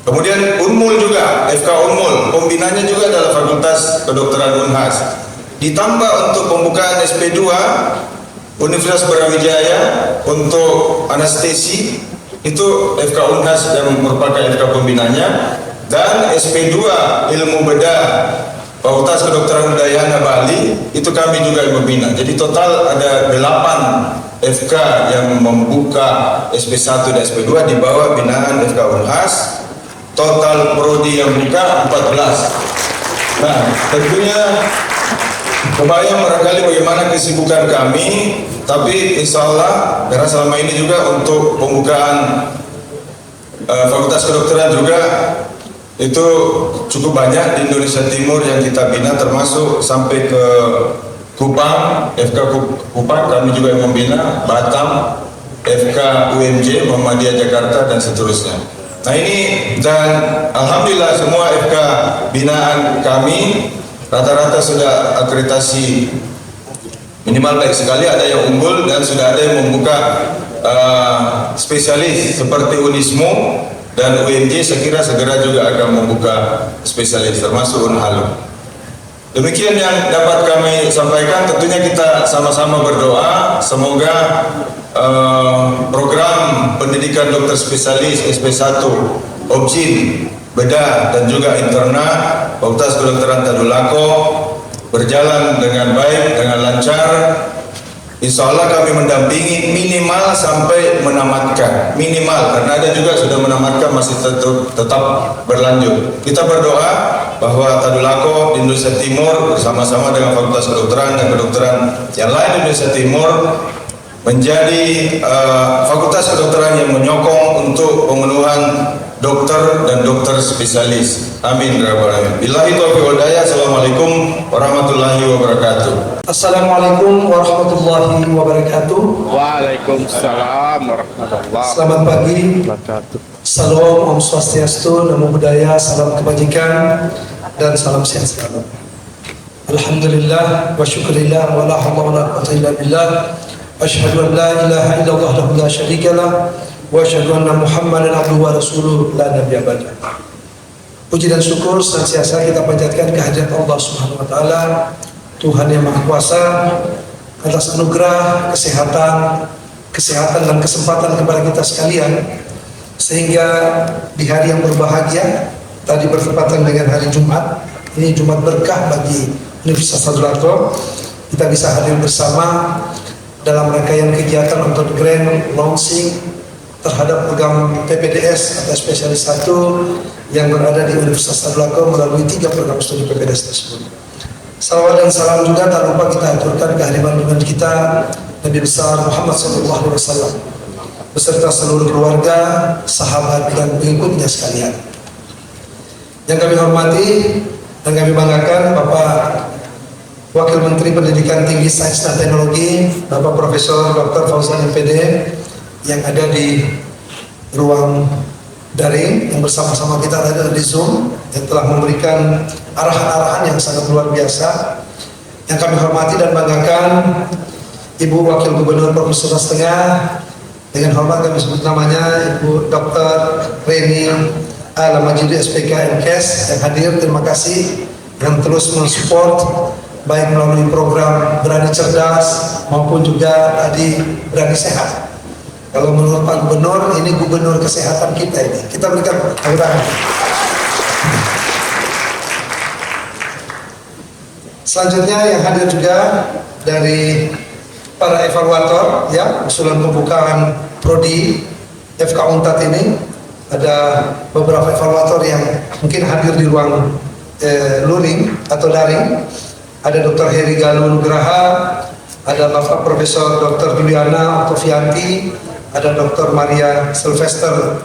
Kemudian Unmul juga, FK Unmul, pembinanya juga adalah Fakultas Kedokteran Unhas. Ditambah untuk pembukaan SP2 Universitas Brawijaya untuk anestesi itu FK Unhas yang merupakan FK pembinanya, dan SP2 Ilmu Bedah Fakultas Kedokteran Udayana Bali itu kami juga yang membina. Jadi total ada 8 FK yang membuka SP1 dan SP2 di bawah binaan FK Unhas. Total prodi yang buka 14. Nah, tentunya kebayang barangkali bagaimana kesibukan kami, tapi insya Allah karena selama ini juga untuk pembukaan fakultas kedokteran juga itu cukup banyak di Indonesia Timur yang kita bina, termasuk sampai ke Kupang, FK Kupang kami juga yang membina, Batam, FK UMJ Muhammadiyah Jakarta dan seterusnya. Nah ini, dan alhamdulillah semua FK binaan kami rata-rata sudah akreditasi minimal baik sekali, ada yang unggul dan sudah ada yang membuka spesialis seperti Unismo dan UMJ. Saya kira segera juga akan membuka spesialis termasuk Unhalu. Demikian yang dapat kami sampaikan. Tentunya kita sama-sama berdoa semoga program pendidikan dokter spesialis SP1 Objin, Bedah dan juga interna Fakultas Kedokteran Tadulako berjalan dengan baik, dengan lancar. Insya Allah kami mendampingi minimal sampai menamatkan, minimal, karena ada juga sudah menamatkan masih tetap berlanjut. Kita berdoa bahwa Tadulako di Indonesia Timur bersama-sama dengan Fakultas Kedokteran dan kedokteran yang lain di Indonesia Timur menjadi fakultas kedokteran yang menyokong untuk pemenuhan dokter dan dokter spesialis. Amin ya rabbal alamin. Billahi taufiq wal hidayah. Assalamualaikum warahmatullahi wabarakatuh. Assalamualaikum warahmatullahi wabarakatuh. Waalaikumsalam warahmatullahi wabarakatuh. Selamat pagi. Salam, Om Swastiastu, Namo Buddhaya, salam kebajikan dan salam sehat selalu. Alhamdulillah wa syukurillah wa la haula wa la quwwata illa billah. Asyhadu an la ilaha illallah wahdahu la syarikalah wa asyhadu anna Muhammadan abduhu wa rasuluh la nabiyya ba'da. Puji dan syukur senantiasa kita panjatkan kehadirat Allah Subhanahu wa taala, Tuhan yang Maha Kuasa, atas anugerah kesehatan dan kesempatan kepada kita sekalian, sehingga di hari yang berbahagia tadi bertepatan dengan hari Jumat, ini Jumat berkah bagi Universitas Tadulako, kita bisa hadir bersama dalam rangkaian kegiatan untuk grand launching terhadap program PPDS atau spesialis 1 yang berada di Universitas Tadulako melalui 3 program studi PPDS tersebut. Salawat dan salam juga tak lupa kita aturkan kehadiran dengan kita Nabi besar Muhammad SAW beserta seluruh keluarga, sahabat dan pengikutnya sekalian. Yang kami hormati dan kami banggakan Bapak Wakil Menteri Pendidikan Tinggi Sains dan Teknologi, Bapak Profesor Dr. Fauzan MPD yang ada di ruang daring yang bersama-sama kita ada di Zoom, yang telah memberikan arahan-arahan yang sangat luar biasa. Yang kami hormati dan banggakan Ibu Wakil Gubernur Provinsi Sulawesi Tengah, dengan hormat kami sebut namanya Ibu Dr. Reni Al-Majidi SPK MKes yang hadir. Terima kasih yang terus mensupport baik melalui program Berani Cerdas maupun juga tadi Berani Sehat. Kalau menurut Pak Gubernur, ini gubernur kesehatan kita ini. Kita berikan tepuk tangan. Selanjutnya yang hadir juga dari para evaluator, ya, usulan pembukaan prodi FK Untat ini ada beberapa evaluator yang mungkin hadir di ruang luring atau daring. Ada Dr. Heri Galuh Nugraha, ada Bapak Profesor Dr. Juliana Oktavianti, ada Dr. Maria Sylvester,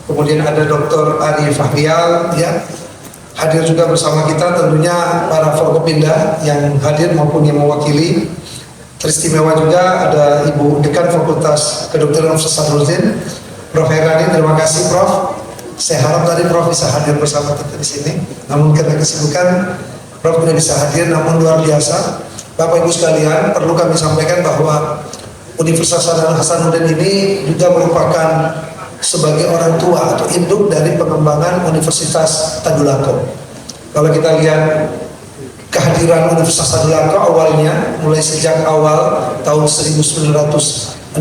kemudian ada Dr. Ari Fahrial, ya. Hadir juga bersama kita tentunya para Forkopimda yang hadir maupun yang mewakili. Teristimewa juga ada Ibu Dekan Fakultas Kedokteran Universitas Hasanuddin, Prof. Herani. Terima kasih Prof. Saya harap tadi Prof bisa hadir bersama kita di sini. Namun karena kesibukan Prof tidak bisa hadir, namun luar biasa. Bapak Ibu sekalian, perlu kami sampaikan bahwa Universitas Hasanuddin ini juga merupakan sebagai orang tua atau induk dari pengembangan Universitas Tadulako. Kalau kita lihat kehadiran Universitas Tadulako awalnya mulai sejak awal tahun 1963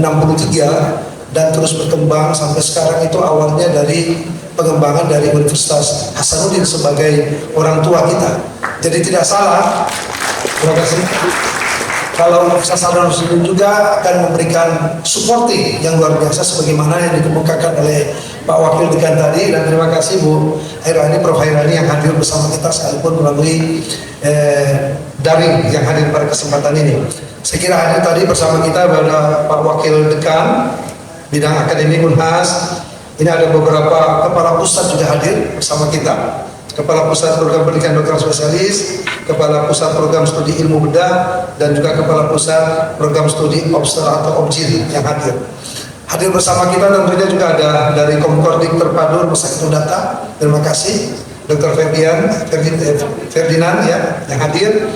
dan terus berkembang sampai sekarang, itu awalnya dari pengembangan dari Universitas Hasanuddin sebagai orang tua kita. Jadi tidak salah, terima kasih, kalau Universitas Hasanuddin juga akan memberikan supporting yang luar biasa sebagaimana yang dikemukakan oleh Pak Wakil Dekan tadi. Dan terima kasih Bu Hairani, Prof. Hairani yang hadir bersama kita sekalipun melalui daring yang hadir pada kesempatan ini. Saya kira hadir tadi bersama kita ada Pak Wakil Dekan bidang akademik Unhas. Ini ada beberapa kepala pusat juga hadir bersama kita. Kepala Pusat Program Pendidikan Dokter Spesialis, Kepala Pusat Program Studi Ilmu Bedah, dan juga Kepala Pusat Program Studi Obster atau Obgyn yang hadir. Hadir bersama kita tentunya juga ada dari Komkordik Terpadu Rumah Sakit Data. Terima kasih Dr. Ferdinand ya yang hadir.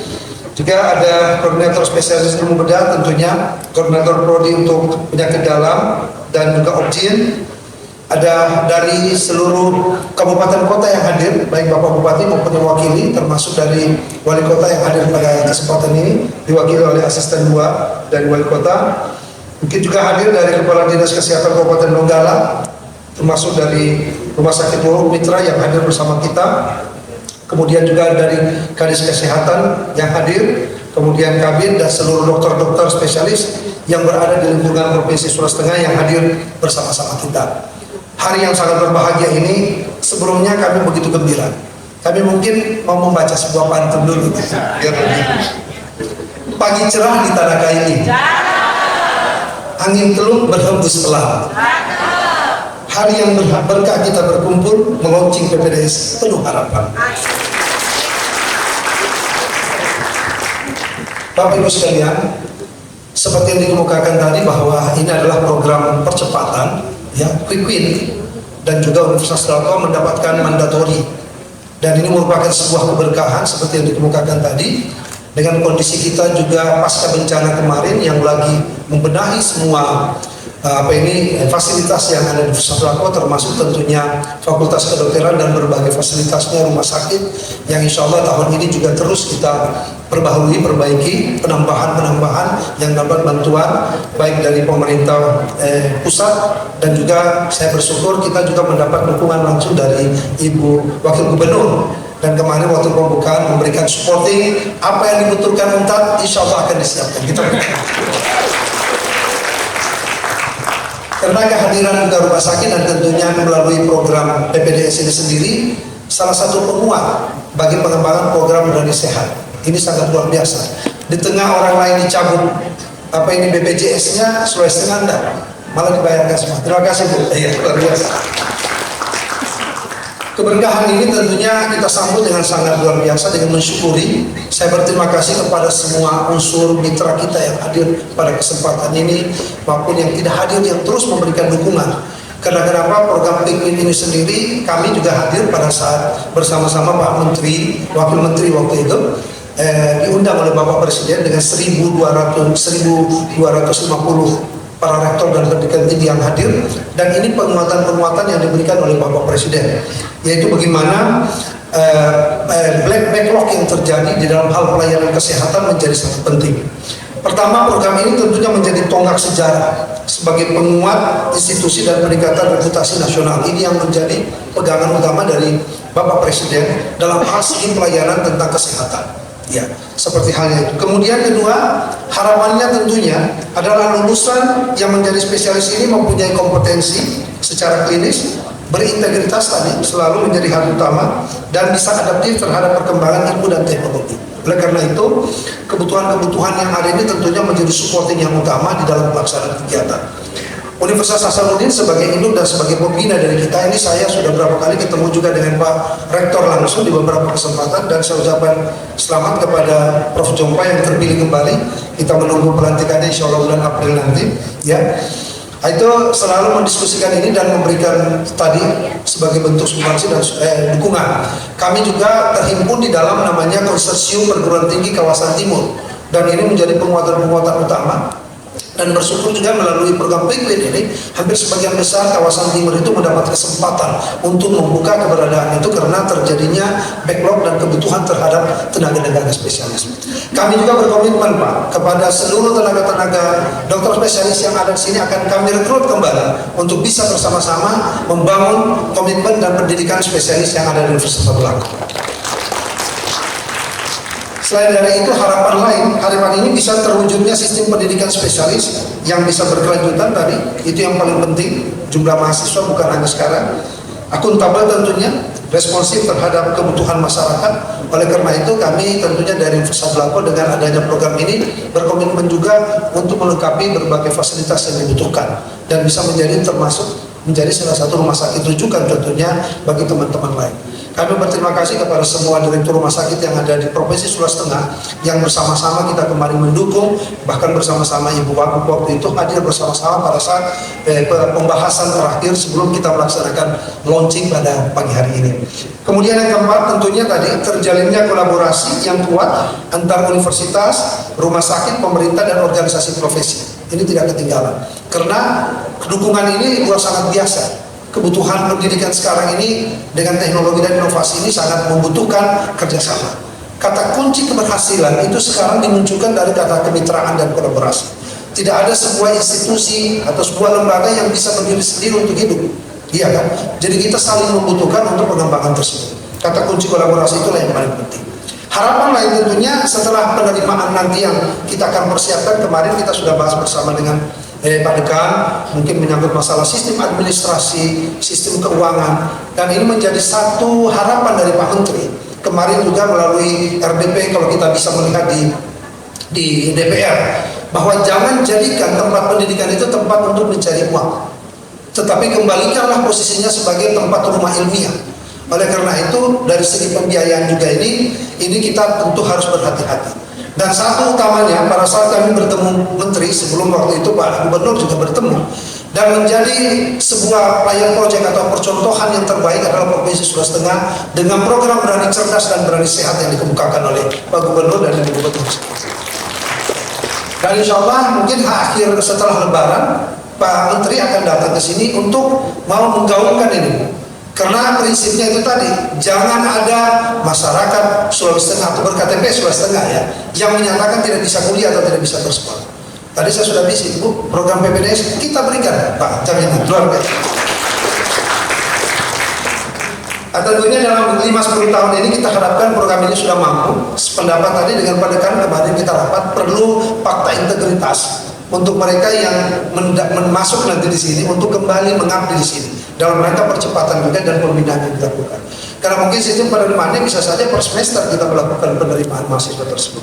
Juga ada Koordinator Spesialis Ilmu Bedah, tentunya Koordinator Prodi untuk penyakit dalam dan juga Obgyn. Ada dari seluruh kabupaten kota yang hadir, baik Bapak Bupati maupun yang mewakili, termasuk dari wali kota yang hadir pada kesempatan ini, diwakili oleh asisten 2 dari wali kota. Mungkin juga hadir dari Kepala Dinas Kesehatan Kabupaten Donggala, termasuk dari Rumah Sakit Wahyu Mitra yang hadir bersama kita. Kemudian juga dari Kadis Kesehatan yang hadir, kemudian Kabin dan seluruh dokter-dokter spesialis yang berada di lingkungan Provinsi Sulawesi Tengah yang hadir bersama-sama kita. Hari yang sangat berbahagia ini, sebelumnya kami begitu gembira. Kami mungkin mau membaca sebuah pantun dulu, biar lebih. Pagi cerah di tanah Kaili, angin teluk berhembus pelan. Hari yang berkah kita berkumpul, melaunching PPDS penuh harapan. Bapak Ibu sekalian, seperti yang dikemukakan tadi bahwa ini adalah program percepatan, ya, quick win, dan juga Universitas Tadulako mendapatkan mandatori, dan ini merupakan sebuah keberkahan seperti yang dikemukakan tadi. Dengan kondisi kita juga pasca bencana kemarin yang lagi membenahi semua fasilitas yang ada di Universitas Tadulako, termasuk tentunya Fakultas Kedokteran dan berbagai fasilitasnya, rumah sakit yang insya Allah tahun ini juga terus kita perbaharui, perbaiki, penambahan yang dapat bantuan baik dari pemerintah pusat, dan juga saya bersyukur kita juga mendapat dukungan langsung dari Ibu Wakil Gubernur, dan kemarin waktu pembukaan memberikan supporting apa yang dibutuhkan Untat, insya Allah akan disiapkan. Kita karena kehadiran juga rumah sakit dan tentunya melalui program PPDS ini sendiri salah satu penguat bagi pengembangan program Berani Sehat. Ini sangat luar biasa. Di tengah orang lain dicabut apa ini BPJS-nya, Sulawesi Tengah enggak, malah dibayarkan semua. Terima kasih Bu. Iya, luar biasa. Keberkahan ini tentunya kita sambut dengan sangat luar biasa dengan mensyukuri. Saya berterima kasih kepada semua unsur mitra kita yang hadir pada kesempatan ini maupun yang tidak hadir yang terus memberikan dukungan. Karena kenapa program Quick ini sendiri kami juga hadir pada saat bersama-sama Pak Menteri, Wakil Menteri waktu itu diundang oleh Bapak Presiden dengan 1.250 para rektor dan pendidikan tinggi yang hadir, dan ini penguatan-penguatan yang diberikan oleh Bapak Presiden, yaitu bagaimana backlog yang terjadi di dalam hal pelayanan kesehatan menjadi sangat penting. Pertama, program ini tentunya menjadi tonggak sejarah sebagai penguat institusi dan peningkatan reputasi nasional. Ini yang menjadi pegangan utama dari Bapak Presiden dalam hal segi pelayanan tentang kesehatan. Ya, seperti halnya itu. Kemudian kedua, harapannya tentunya adalah lulusan yang menjadi spesialis ini mempunyai kompetensi secara klinis, berintegritas tadi selalu menjadi hal utama, dan bisa adaptif terhadap perkembangan ilmu dan teknologi. Oleh karena itu, kebutuhan-kebutuhan yang ada ini tentunya menjadi supporting yang utama di dalam pelaksanaan kegiatan. Universitas Hasanuddin sebagai induk dan sebagai pembina dari kita ini, saya sudah beberapa kali ketemu juga dengan Pak Rektor langsung di beberapa kesempatan, dan saya ucapkan selamat kepada Prof. Jompa yang terpilih kembali. Kita menunggu pelantikannya insya Allah bulan April nanti. Ya, itu selalu mendiskusikan ini dan memberikan tadi sebagai bentuk sumbangsi dan dukungan. Kami juga terhimpun di dalam namanya Konsorsium Perguruan Tinggi Kawasan Timur, dan ini menjadi penguatan-penguatan utama. Dan bersyukur juga melalui program PIKWIN ini, hampir sebagian besar kawasan timur itu mendapat kesempatan untuk membuka keberadaan itu karena terjadinya backlog dan kebutuhan terhadap tenaga-tenaga spesialis. Kami juga berkomitmen Pak kepada seluruh tenaga-tenaga dokter spesialis yang ada di sini akan kami rekrut kembali untuk bisa bersama-sama membangun komitmen dan pendidikan spesialis yang ada di Universitas Belaku. Selain dari itu, harapan ini bisa terwujudnya sistem pendidikan spesialis yang bisa berkelanjutan tadi, itu yang paling penting. Jumlah mahasiswa bukan hanya sekarang, akuntabel tentunya, responsif terhadap kebutuhan masyarakat. Oleh karena itu, kami tentunya dari Universitas Belaku dengan adanya program ini berkomitmen juga untuk melengkapi berbagai fasilitas yang dibutuhkan dan bisa menjadi salah satu rumah sakit rujukan tentunya bagi teman-teman lain. Kami berterima kasih kepada semua direktur rumah sakit yang ada di Provinsi Sulawesi Tengah yang bersama-sama kita kemarin mendukung, bahkan bersama-sama Ibu Wagub waktu itu hadir bersama-sama pada saat pembahasan terakhir sebelum kita melaksanakan launching pada pagi hari ini. Kemudian yang keempat tentunya tadi terjalinnya kolaborasi yang kuat antar universitas, rumah sakit, pemerintah dan organisasi profesi. Ini tidak ketinggalan karena dukungan ini luar sangat biasa. Kebutuhan pendidikan sekarang ini dengan teknologi dan inovasi ini sangat membutuhkan kerjasama. Kata kunci keberhasilan itu sekarang dimunculkan dari kata kemitraan dan kolaborasi. Tidak ada sebuah institusi atau sebuah lembaga yang bisa berdiri sendiri untuk hidup. Iya kan? Jadi kita saling membutuhkan untuk pengembangan tersebut. Kata kunci kolaborasi itulah yang paling penting. Harapan lain tentunya setelah penerimaan nanti yang kita akan persiapkan, kemarin kita sudah bahas bersama dengan Pak Dekan, mungkin menyangkut masalah sistem administrasi, sistem keuangan, dan ini menjadi satu harapan dari Pak Menteri. Kemarin juga melalui RDP, kalau kita bisa melihat di DPR, bahwa jangan jadikan tempat pendidikan itu tempat untuk mencari uang, tetapi kembalikanlah posisinya sebagai tempat rumah ilmiah. Oleh karena itu, dari segi pembiayaan juga ini kita tentu harus berhati-hati. Dan satu utamanya, pada saat kami bertemu Menteri, sebelum waktu itu Pak Gubernur juga bertemu, dan menjadi sebuah pilot project atau percontohan yang terbaik adalah Provinsi Sulawesi Tengah dengan program Berani Cerdas dan Berani Sehat yang dikemukakan oleh Pak Gubernur dan Ibu Gubernur. Dan insya Allah mungkin akhir setelah Lebaran, Pak Menteri akan datang ke sini untuk mau menggaungkan ini. Karena prinsipnya itu tadi, jangan ada masyarakat Sulawesi Tengah atau berKTP Sulawesi Tengah ya, yang menyatakan tidak bisa kuliah atau tidak bisa bersekolah. Tadi saya sudah bisik, Bu, program PPDS kita berikan, Pak, jaminan luar biasa. Tentunya dalam 5-10 tahun ini kita harapkan program ini sudah mampu. Sependapat tadi dengan Pak Dekan kemarin kita rapat, perlu fakta integritas untuk mereka yang masuk nanti di sini untuk kembali mengabdi di sini dalam rangka percepatan juga dan pembinaan yang kita lakukan. Karena mungkin sistem penerimaannya bisa saja per semester kita melakukan penerimaan mahasiswa tersebut.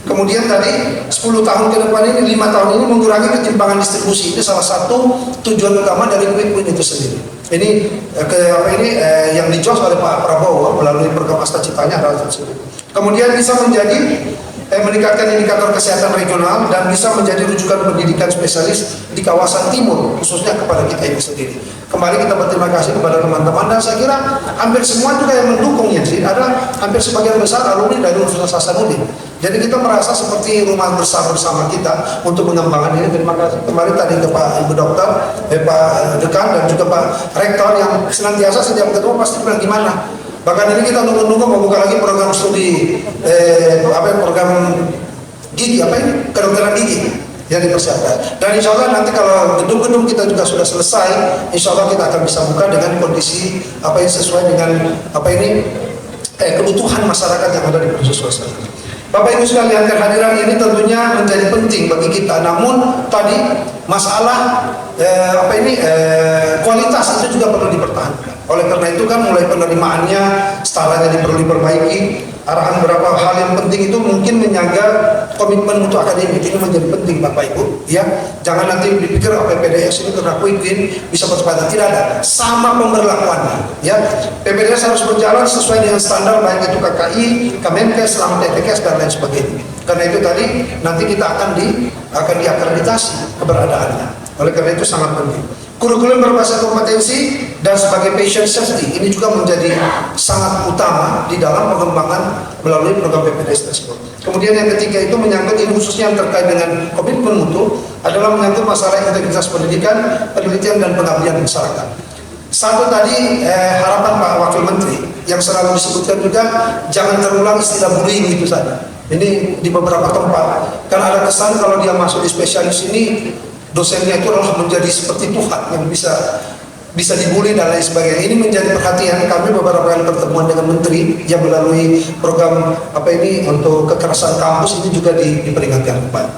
Kemudian tadi 10 tahun ke depan ini, 5 tahun ini mengurangi ketimpangan distribusi. Ini salah satu tujuan utama dari PIKWIN itu sendiri. Ini yang dijos oleh Pak Prabowo melalui program Asta Citanya adalah tersebut. Kemudian bisa menjadi meningkatkan indikator kesehatan regional dan bisa menjadi rujukan pendidikan spesialis di kawasan timur, khususnya kepada kita ini sendiri. Kembali kita berterima kasih kepada teman-teman, dan saya kira hampir semua juga yang mendukungnya sih adalah hampir sebagian besar alumni dari Universitas Hasanuddin. Jadi kita merasa seperti rumah besar bersama kita untuk mengembangkan ini. Terima kasih kemarin tadi ke Pak Ibu Dokter, Pak Dekan dan juga Pak Rektor yang senantiasa setiap ketemu pasti bilang gimana. Bahkan ini kita nunggu-nunggu membuka lagi program studi program gigi, apa ini? Kedokteran gigi yang dipersiapkan. Dan insya Allah nanti kalau gedung-gedung kita juga sudah selesai, insya Allah kita akan bisa buka dengan kondisi apa yang sesuai dengan apa ini kebutuhan masyarakat yang ada di proses suasana. Bapak Ibu sekalian, kehadiran ini tentunya menjadi penting bagi kita. Namun tadi masalah kualitas itu juga perlu dipertahankan. Oleh karena itu kan mulai penerimaannya, staranya perlu diperbaiki. Arahan beberapa hal yang penting itu mungkin menjaga komitmen mutu akademik ini menjadi penting Bapak Ibu. Ya, jangan nanti dipikir PPDS ini karena quick win bisa percepatan, tidak ada. Sama pemberlakuannya. Ya, PPDS harus berjalan sesuai dengan standar baik itu KKI, Kemenkes, Selamat TTKS dan lain sebagainya. Karena itu tadi nanti kita akan diakreditasi keberadaannya. Oleh karena itu sangat penting. Kurikulum berbasis kompetensi dan sebagai patient safety ini juga menjadi sangat utama di dalam pengembangan melalui program PPDS tersebut. Kemudian yang ketiga itu menyangkut ini khususnya yang terkait dengan komitmen mutu adalah menyangkut masalah integritas pendidikan, penelitian dan pengabdian masyarakat. Satu tadi harapan Pak Wakil Menteri yang selalu disebutkan juga jangan terulang istilah bullying itu saja. Ini di beberapa tempat karena ada kesan kalau dia masuk di spesialis ini dosennya itu adalah menjadi seperti Tuhan yang bisa dibully dan lain sebagainya. Ini menjadi perhatian kami beberapa kali pertemuan dengan menteri yang melalui program untuk kekerasan kampus ini juga diperingatkan kembali.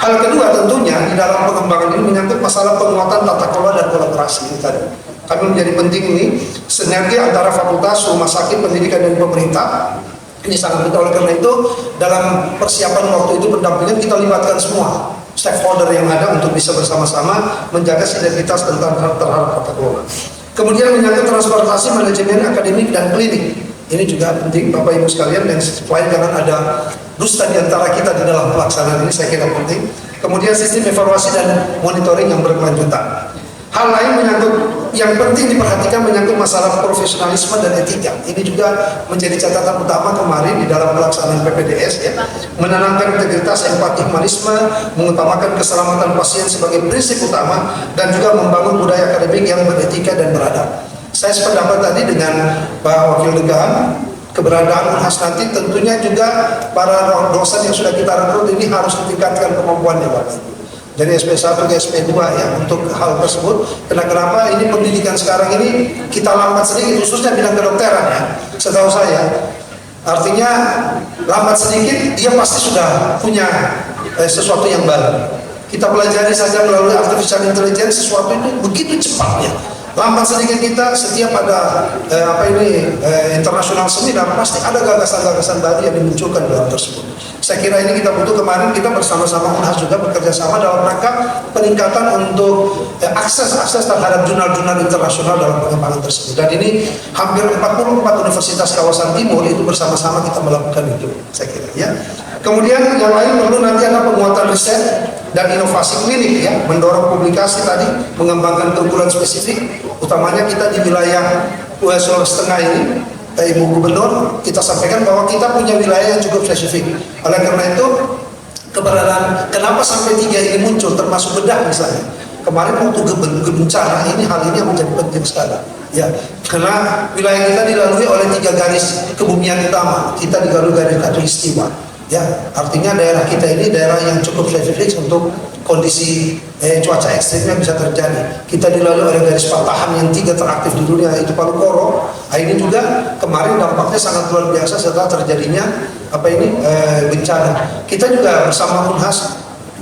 Hal kedua tentunya di dalam pengembangan ini menyangkut masalah penguatan tata kelola dan kolaborasi ini tadi. Kami menjadi penting ini sinergi antara fakultas, rumah sakit, pendidikan dan pemerintah. Ini sangat penting. Oleh karena itu dalam persiapan waktu itu pendampingan kita libatkan semua stakeholder yang ada untuk bisa bersama-sama menjaga sinergitas terhadap tata kelola. Kemudian menyangkut transportasi, manajemen akademik dan klinik. Ini juga penting Bapak Ibu sekalian, dan supaya jangan ada dusta di antara kita di dalam pelaksanaan ini, saya kira penting. Kemudian sistem evaluasi dan monitoring yang berkelanjutan. Hal lain menyangkut yang penting diperhatikan menyangkut masalah profesionalisme dan etika. Ini juga menjadi catatan utama kemarin di dalam pelaksanaan PPDS ya. Menanamkan integritas, empati, humanisme, mengutamakan keselamatan pasien sebagai prinsip utama dan juga membangun budaya akademik yang beretika dan beradab. Saya sependapat tadi dengan Pak Wakil Dekan, keberadaan UNHAS nanti tentunya juga para dosen yang sudah kita rekrut ini harus ditingkatkan kemampuannya Bapak Ibu. Dari SP1 ke SP2 ya untuk hal tersebut. Kenapa ini pendidikan sekarang ini kita lambat sedikit khususnya bidang kedokteran ya. Setahu saya artinya lambat sedikit dia pasti sudah punya sesuatu yang baru. Kita pelajari saja melalui artificial intelligence sesuatu itu begitu cepatnya. Lambat sedikit kita setiap ada internasional seminar pasti ada gagasan-gagasan baru yang dimunculkan dalam tersebut. Saya kira ini kita butuh. Kemarin kita bersama-sama UNHAS juga bekerja sama dalam rangka peningkatan untuk akses terhadap jurnal-jurnal internasional dalam pengembangan tersebut. Dan ini hampir 44 universitas kawasan timur itu bersama-sama kita melakukan itu, saya kira ya. Kemudian yang lain perlu nanti ada penguatan riset dan inovasi klinik ya, mendorong publikasi tadi, mengembangkan keunggulan spesifik, utamanya kita di wilayah Sulawesi Tengah ini. Ibu Gubernur kita sampaikan bahwa kita punya wilayah yang cukup spesifik. Oleh karena itu keberadaan kenapa sampai 3 ini muncul termasuk bedah misalnya. Kemarin waktu bencana ini hal ini yang menjadi penting sekali. Ya, karena wilayah kita dilalui oleh 3 garis kebumian utama. Kita dilalui garis khatulistiwa. Ya, artinya daerah kita ini daerah yang cukup spesifik untuk kondisi cuaca ekstrimnya bisa terjadi. Kita dilalui oleh garis patahan yang 3 teraktif di dunia itu Palu Koro. Ini juga kemarin dampaknya sangat luar biasa setelah terjadinya bencana. Kita juga bersama UNHAS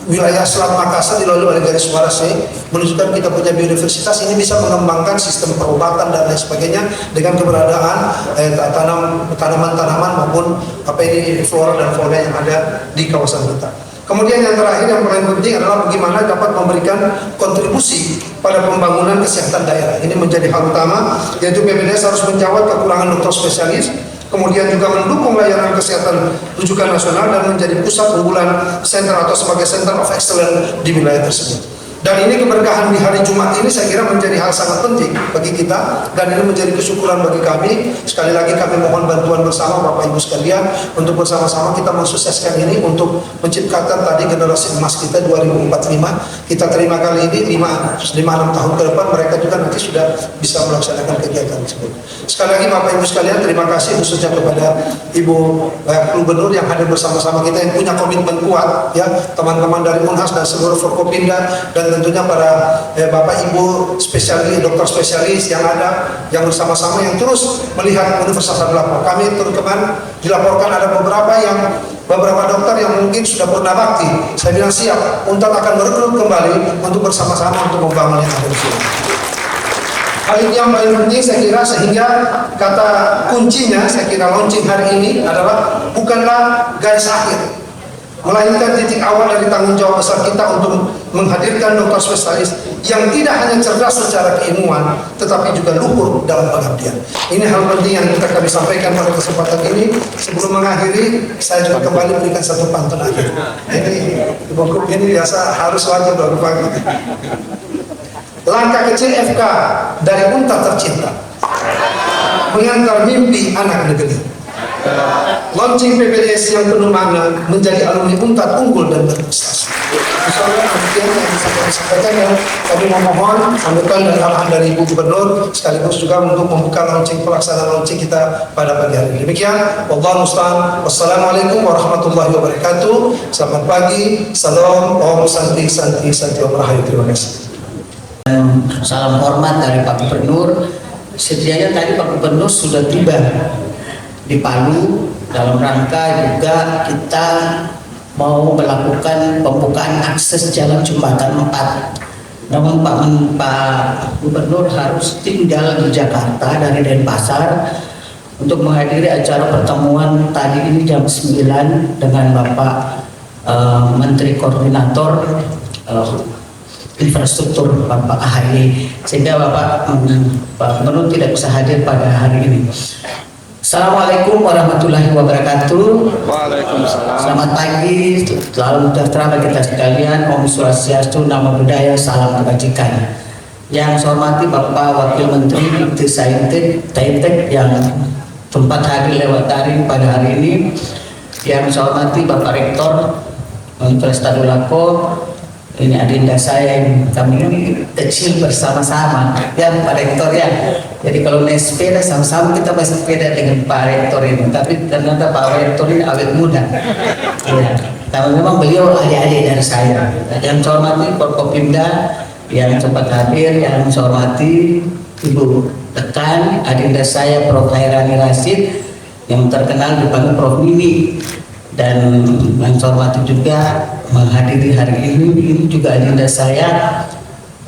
wilayah Selat Makassar dilalui oleh garis Warase menunjukkan kita punya biodiversitas ini bisa mengembangkan sistem perobatan dan lain sebagainya dengan keberadaan tanaman-tanaman maupun flora dan fauna yang ada di kawasan kita. Kemudian yang terakhir yang paling penting adalah bagaimana dapat memberikan kontribusi pada pembangunan kesehatan daerah. Ini menjadi hal utama, yaitu PPDS harus menjawab kekurangan dokter spesialis, kemudian juga mendukung layanan kesehatan rujukan nasional dan menjadi pusat unggulan center atau sebagai center of excellence di wilayah tersebut. Dan ini keberkahan di hari Jumat ini saya kira menjadi hal sangat penting bagi kita, dan ini menjadi kesyukuran bagi kami. Sekali lagi kami mohon bantuan bersama Bapak Ibu sekalian untuk bersama-sama kita mensukseskan ini untuk menciptakan tadi generasi emas kita 2045. Kita terima kali ini 5-6 tahun ke depan mereka juga nanti sudah bisa melaksanakan kegiatan tersebut. Sekali lagi Bapak Ibu sekalian, terima kasih khususnya kepada Ibu Gubernur yang hadir bersama-sama kita, yang punya komitmen kuat, ya, teman-teman dari Unhas dan seluruh Forkopimda, dan tentunya para Bapak Ibu spesialis, dokter spesialis yang ada, yang bersama-sama yang terus melihat Universitas Tadulako. Kami terkemarin dilaporkan ada beberapa dokter yang mungkin sudah pernah bakti. Saya bilang siap, Unpad akan merekrut kembali untuk bersama-sama untuk membangun yang ada di sini. Hal ini yang paling penting saya kira, sehingga kata kuncinya saya kira launching hari ini adalah bukanlah garis akhir, melainkan titik awal dari tanggung jawab besar kita untuk menghadirkan dokter spesialis yang tidak hanya cerdas secara keilmuan, tetapi juga luhur dalam pengabdian. Ini hal penting yang kita kami sampaikan pada kesempatan ini. Sebelum mengakhiri, saya juga kembali berikan satu pantun akhir. Ini biasa harus wajib baru pagi. Langkah kecil FK dari Unpad tercinta mengantar mimpi anak negeri. Launching PPDS yang penuh makna menjadi alumni Unpad unggul dan berprestasi. Insyaallah demikian yang bisa kami sampaikan, dan kami memohon sambutan dan arahan dari Ibu Gubernur sekaligus juga untuk membuka pelaksanaan launching kita pada pagi hari ini. Demikian, wallahu musta'an. Wassalamualaikum warahmatullahi wabarakatuh. Selamat pagi. Salam Om Santi Santi Santi Om Rahayu. Terima kasih. Salam hormat dari Pak Gubernur. Sedianya tadi Pak Gubernur sudah tiba di Palu dalam rangka juga kita mau melakukan pembukaan akses jalan jembatan 4. Namun Pak Gubernur harus tinggal di Jakarta dari Denpasar untuk menghadiri acara pertemuan tadi ini jam 9 dengan Bapak Menteri Koordinator Infrastruktur Bapak AHY, sehingga Pak Gubernur tidak bisa hadir pada hari ini. Assalamualaikum warahmatullahi wabarakatuh. Waalaikumsalam. Selamat pagi, salam sejahtera bagi kita sekalian. Om Swastiastu, Namo Buddhaya, salam kebajikan. Yang saya hormati Bapak Wakil Menteri Dikti yang sempat hadir lewat daring pada hari ini. Yang saya hormati Bapak Rektor Universitas Tadulako. Ini adinda saya yang kami kecil bersama-sama, ya Pak Rektor ya. Jadi kalau naik sepeda sama-sama kita masih sepeda dengan Pak Rektor ini. Tapi ternyata Pak Rektor ini awet muda. Ya. Tapi memang beliau adik-adik dari saya. Yang saya hormati Forkopimda yang sempat hadir, yang saya hormati Ibu Dekan, adinda saya Prof. Hairani Rashid yang terkenal dipanggil Prof. Mimi. Dan yang saya hormati juga menghadiri hari ini juga adinda saya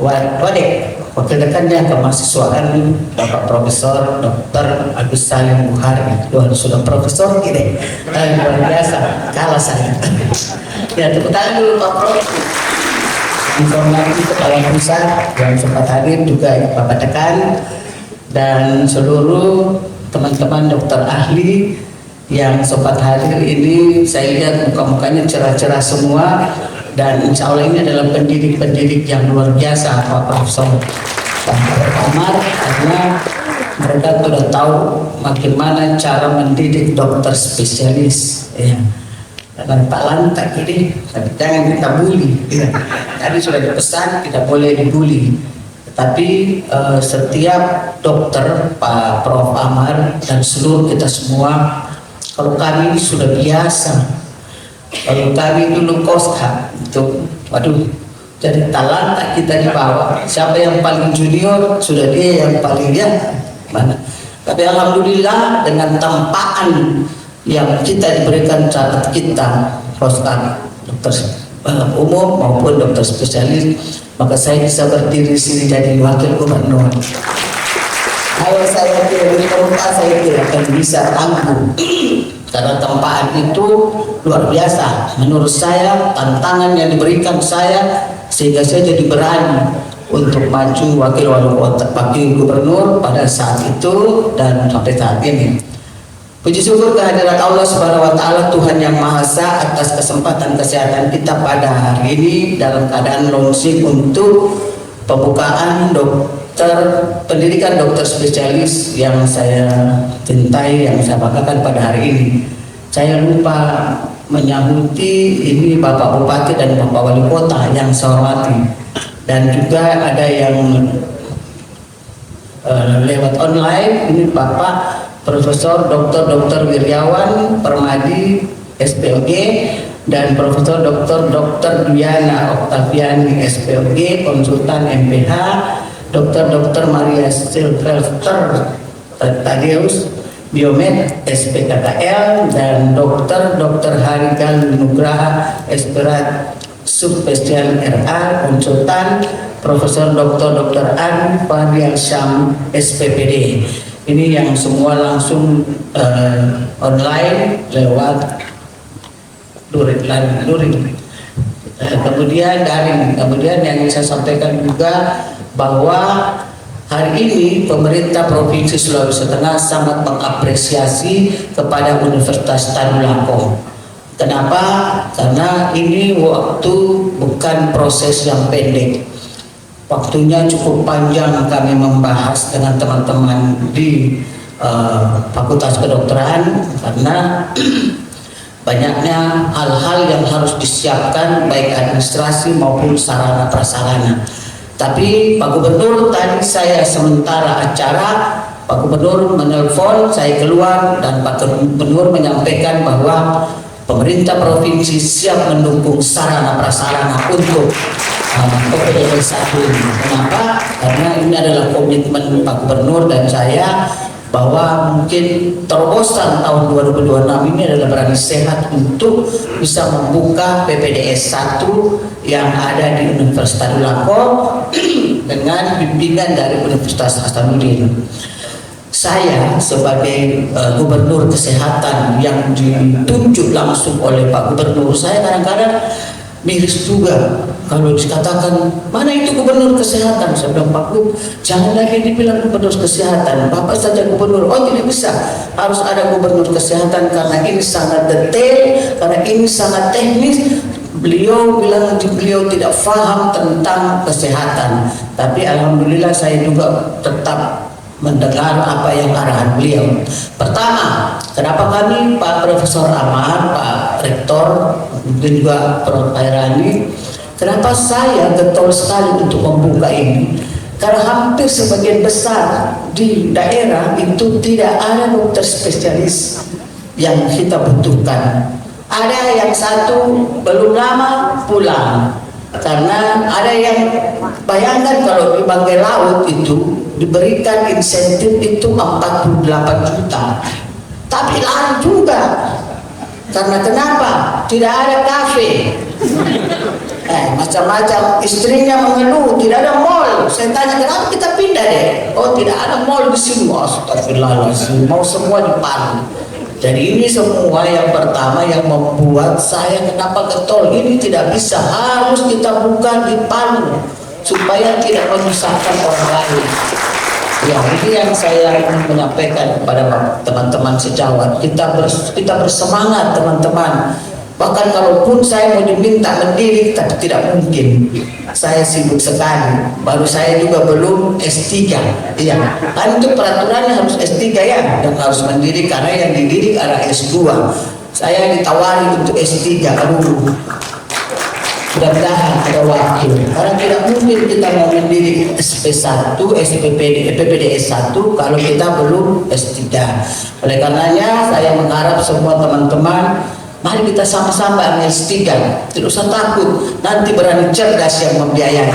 Wadek, wakil dekannya kemahasiswaan Bapak Profesor Dr. Agus Salim Bukhari. Sudah profesor gini, luar biasa, kalah saya. Ya, tepuk tangan dulu Pak Prof. Informasi Kepala Pusat yang sempat hadir juga Bapak Dekan dan seluruh teman-teman dokter ahli yang sempat hadir ini. Saya lihat muka-mukanya cerah-cerah semua, dan insya Allah ini adalah pendidik-pendidik yang luar biasa Pak Profesor Amar, karena mereka sudah tahu bagaimana cara mendidik dokter spesialis ya. Dan Pak Lantak ini jangan kita bully ya. Tadi sudah dipesan tidak boleh dibully, tetapi setiap dokter Pak Prof Amar dan seluruh kita semua, kalau kami sudah biasa, kalau kami dulu koska itu, waduh, jadi talenta kita di bawah. Siapa yang paling junior sudah dia yang paling mana. Tapi alhamdulillah dengan tempaan yang kita diberikan saat kita koska dokter umum maupun dokter spesialis, maka saya bisa berdiri sini jadi wakil gubernur. Kalau saya tidak berkomunikasi, saya tidak akan bisa tangguh. Karena tempaan itu luar biasa. Menurut saya, tantangan yang diberikan saya sehingga saya jadi berani untuk maju wakil gubernur pada saat itu dan sampai saat ini. Puji syukur kehadirat Allah Subhanahu wa taala, Tuhan yang Maha Esa, atas kesempatan kesehatan kita pada hari ini dalam keadaan launching untuk pembukaan pendidikan dokter spesialis yang saya cintai, yang saya banggakan pada hari ini. Saya lupa menyambuti ini Bapak Bupati dan Bapak Wali Kota yang saya hormati, dan juga ada yang lewat online. Ini Bapak Profesor Dr. Wiryawan Permadi SPOG dan Profesor Dr. Diana Oktaviani SPOG konsultan MPH, Dr. Maria Silvester Tadeus Biomed SPKKL, dan Dr. Harigal Nugraha Esperat Subspesial RA konsultan, Profesor Dr. An Fahrial Syam SPPD. Ini yang semua langsung online lewat luring. Kemudian daring. Kemudian yang saya sampaikan juga bahwa hari ini pemerintah Provinsi Sulawesi Tengah sangat mengapresiasi kepada Universitas Tadulako. Kenapa? Karena ini waktu bukan proses yang pendek. Waktunya cukup panjang kami membahas dengan teman-teman di Fakultas Kedokteran, karena banyaknya hal-hal yang harus disiapkan baik administrasi maupun sarana prasarana. Tapi Pak Gubernur tadi saya sementara acara, Pak Gubernur menelpon, saya keluar, dan Pak Gubernur menyampaikan bahwa pemerintah provinsi siap mendukung sarana prasarana untuk PPDS 1. Kenapa? Karena ini adalah komitmen Pak Gubernur dan saya, bahwa mungkin terobosan tahun 2026 ini adalah berani sehat untuk bisa membuka PPDS 1 yang ada di Universitas Tadulako dengan bimbingan dari Universitas Hasanuddin. Saya sebagai gubernur kesehatan yang ditunjuk langsung oleh Pak Gubernur, saya kadang-kadang miris juga kalau dikatakan mana itu gubernur kesehatan. Saya bilang, Pak Gub, jangan lagi dibilang gubernur kesehatan, Bapak saja gubernur. Oh, tidak bisa, harus ada gubernur kesehatan karena ini sangat detail, karena ini sangat teknis. Beliau bilang beliau tidak paham tentang kesehatan, tapi alhamdulillah saya juga tetap mendengar apa yang arahan beliau. Pertama, kenapa kami Pak Profesor Amar, Pak Rektor, dan juga Prof. Airani, kenapa saya getol sekali untuk membuka ini? Karena hampir sebagian besar di daerah itu tidak ada dokter spesialis yang kita butuhkan. Ada yang satu belum lama pulang, karena ada yang, bayangkan kalau di Banggai Laut itu diberikan insentif itu 48 juta, tapi lari juga. Karena kenapa? Tidak ada kafe, macam-macam. Istrinya mengeluh tidak ada mall. Saya tanya, kenapa kita pindah deh? Oh, tidak ada mall di sini. Astagfirullahaladzim, mau semua di Palu. Jadi ini semua yang pertama yang membuat saya kenapa getol ini tidak bisa, harus kita buka di Palu supaya tidak menyusahkan orang lain. Ya, ini yang saya ingin menyampaikan kepada teman-teman sejawat. Kita bersemangat teman-teman. Bahkan kalaupun saya mau diminta mendiri, tapi tidak mungkin. Saya sibuk sekali. Baru saya juga belum S3. Iya, kan itu peraturannya harus S3 ya, dan harus mendiri, karena yang dididik adalah S2. Saya ditawari untuk S3. Aduh, mudah-mudahan ada wakil, karena tidak mungkin kita mau mendidik SP1, PPDS 1 kalau kita belum S3. Oleh karenanya saya mengharap semua teman-teman, mari kita sama-sama ambil S3. Tidak usah takut, nanti berani cerdas yang membiayai.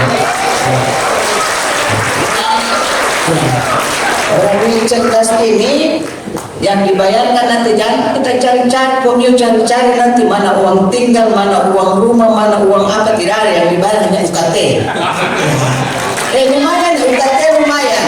Orang ini cerdas ini yang dibayarkan nanti, jangan kita cari-cari, komio cari-cari nanti mana uang tinggal, mana uang rumah, mana uang apa, tidak ada. Yang dibayar hanya UKT. Lumayan, UKT lumayan.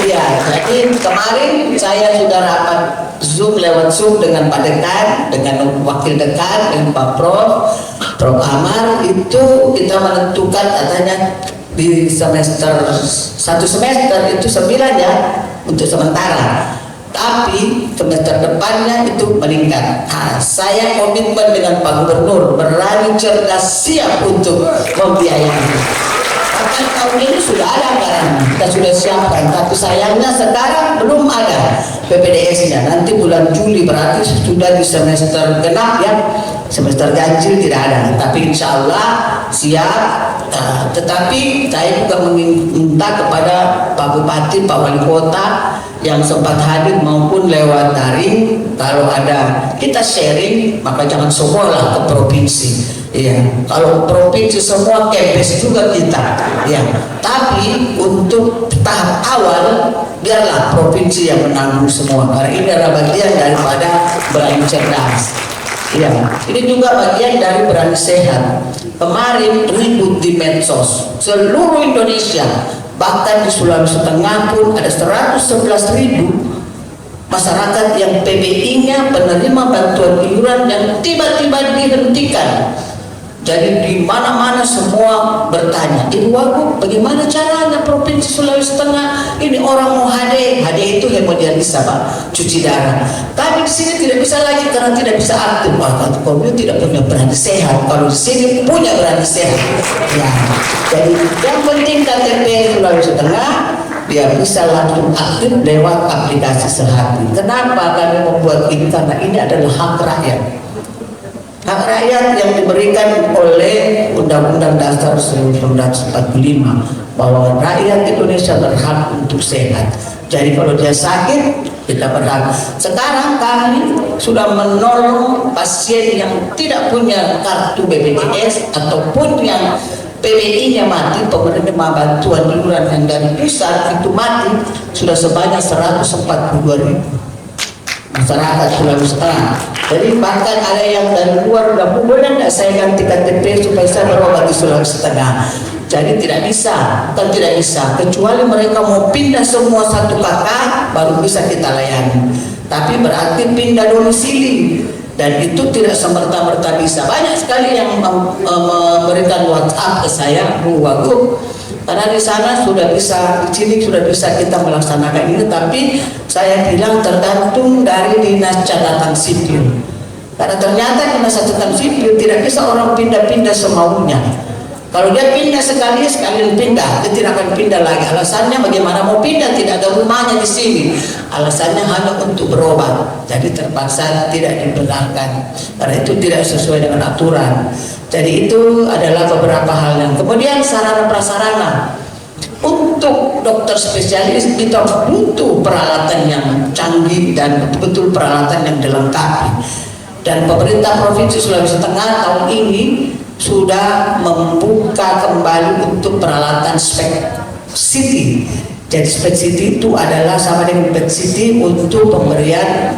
Ya, jadi kemarin saya sudah rapat Zoom, lewat Zoom dengan Pak Dekan, dengan Wakil Dekan, dengan Pak Prof Amar. Itu kita menentukan katanya di semester, 1 semester itu 9 ya, untuk sementara. tapi semester depannya itu meningkat. Nah, saya komitmen dengan Pak Gubernur, berani, cerdas, siap untuk membiayai. Bahkan tahun ini sudah ada anggaran, kita sudah siapkan, tapi sayangnya sekarang belum ada PPDS-nya. Nanti bulan Juli berarti sudah di semester genap ya, semester ganjil tidak ada. Tapi insya Allah siap. Tetapi saya juga meminta kepada Pak Bupati, Pak Wali Kota yang sempat hadir maupun lewat daring, kalau ada kita sharing, maka jangan semua lah ke provinsi. Ya, kalau provinsi semua kempes juga kita. Ya, tapi untuk tahap awal biarlah provinsi yang menanggung semua. Karena ini adalah bagian daripada berani cerdas. Ya, ini juga bagian dari berani sehat. Kemarin ribut di medsos seluruh Indonesia, bahkan di Sulawesi Tengah pun ada 111.000 masyarakat yang PBI-nya penerima bantuan iuran yang tiba-tiba dihentikan. Jadi di mana-mana semua bertanya, Ibu Wagub, bagaimana caranya Provinsi Sulawesi Tengah ini orang mau HD itu hemodialisa Pak, cuci darah. Tapi di sini tidak bisa lagi karena tidak bisa aktif. Wah, kalau tidak punya berani sehat, kalau di sini punya berani sehat. Ya, jadi yang penting KTP Sulawesi Tengah dia bisa langsung aktif lewat aplikasi Sehati. Kenapa kami membuat ini? Karena ini adalah hak rakyat. Hak rakyat yang diberikan oleh Undang-Undang Dasar 1945 bahwa rakyat Indonesia berhak untuk sehat. Jadi kalau dia sakit kita berhak. Sekarang kami sudah menolong pasien yang tidak punya kartu BPJS ataupun yang PBI-nya mati, penerima bantuan iuran yang dari pusat itu mati, sudah sebanyak 142.000 masyarakat Sulawesi Tengah. Jadi bahkan ada yang dari luar udah boleh nggak saya ganti KTP supaya saya berobat di Sulawesi Tengah. Jadi tidak bisa, kan tidak bisa, kecuali mereka mau pindah semua satu kakak baru bisa kita layani. Tapi berarti pindah domisili, dan itu tidak semerta-merta bisa. Banyak sekali yang memberikan WhatsApp ke saya, Bu Wagub, karena di sana sudah bisa, di sini sudah bisa kita melaksanakan ini, tapi saya bilang tergantung dari Dinas Catatan Sipil. Karena ternyata Dinas Catatan Sipil tidak bisa orang pindah-pindah semaunya. Kalau dia pindah sekalian pindah, dia tidak akan pindah lagi. Alasannya bagaimana mau pindah, tidak ada rumahnya di sini. Alasannya hanya untuk berobat. Jadi terpaksa tidak dibenarkan. Karena itu tidak sesuai dengan aturan. Jadi itu adalah beberapa hal yang kemudian sarana prasarana untuk dokter spesialis kita butuh peralatan yang canggih dan betul-betul peralatan yang dilengkapi. Dan pemerintah Provinsi Sulawesi Tengah tahun ini sudah membuka kembali untuk peralatan spek CT. Jadi spek CT itu adalah sama dengan PET CT untuk pemberian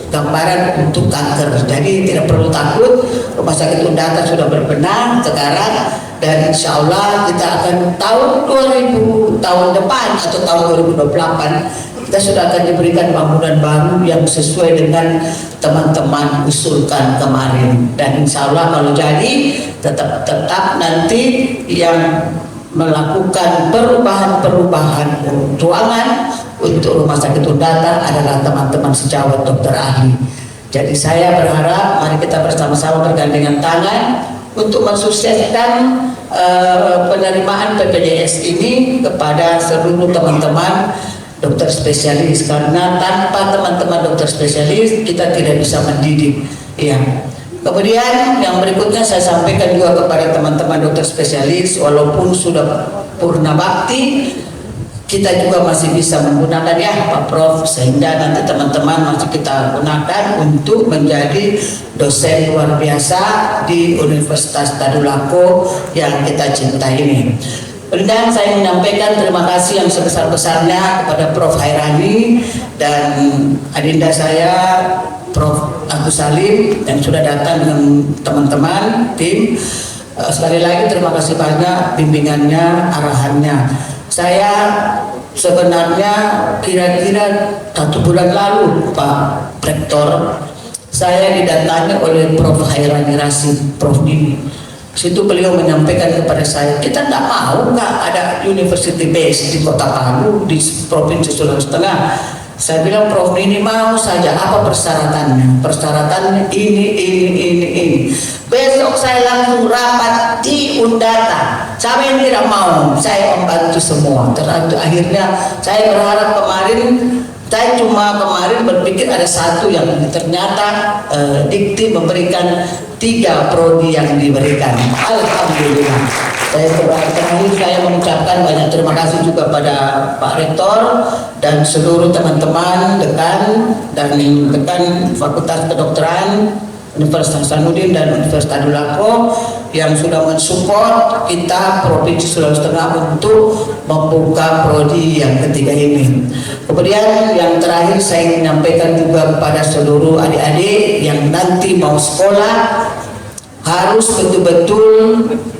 gambaran untuk kanker. Jadi tidak perlu takut, Rumah Sakit Undata sudah berbenah sekarang, dan insya Allah kita akan tahun depan atau tahun 2028 kita sudah akan diberikan bangunan baru yang sesuai dengan teman-teman usulkan kemarin. Dan insya Allah kalau jadi tetap nanti yang melakukan perubahan ruangan untuk Rumah Sakit Undata adalah teman-teman sejawat dokter ahli. Jadi saya berharap mari kita bersama-sama bergandengan tangan untuk mensukseskan penerimaan PPDS ini kepada seluruh teman-teman dokter spesialis, karena tanpa teman-teman dokter spesialis kita tidak bisa mendidik. Ya. Kemudian yang berikutnya saya sampaikan juga kepada teman-teman dokter spesialis, walaupun sudah purna bakti, kita juga masih bisa menggunakan ya Pak Prof, sehingga nanti teman-teman masih kita gunakan untuk menjadi dosen luar biasa di Universitas Tadulako yang kita cintai ini. Dan saya menyampaikan terima kasih yang sebesar-besarnya kepada Prof Hairani dan adinda saya Prof Agus Salim yang sudah datang dengan teman-teman tim. Sekali lagi terima kasih banyak bimbingannya, arahannya. Saya sebenarnya kira-kira 1 bulan lalu Pak Rektor, saya didatangi oleh Prof Hairani Rasid, Prof Dini. Situ beliau menyampaikan kepada saya, kita tidak mau nggak ada university base di Kota Palu, di Provinsi Sulawesi Tengah. Saya bilang, Prof ini mau saja, apa persyaratannya? Persyaratannya ini. Besok saya langsung rapat di Undata. Siapa yang tidak mau, saya membantu semua. Akhirnya saya berharap saya cuma kemarin berpikir ada satu yang ternyata Dikti memberikan 3 prodi yang diberikan. Alhamdulillah. Terakhir saya mengucapkan banyak terima kasih juga pada Pak Rektor dan seluruh teman-teman dekan Fakultas Kedokteran Universitas Hasanuddin dan Universitas Tadulako yang sudah mensupport kita Provinsi Sulawesi Tengah untuk membuka prodi yang ketiga ini. Kemudian yang terakhir saya menyampaikan juga kepada seluruh adik-adik yang nanti mau sekolah, harus betul-betul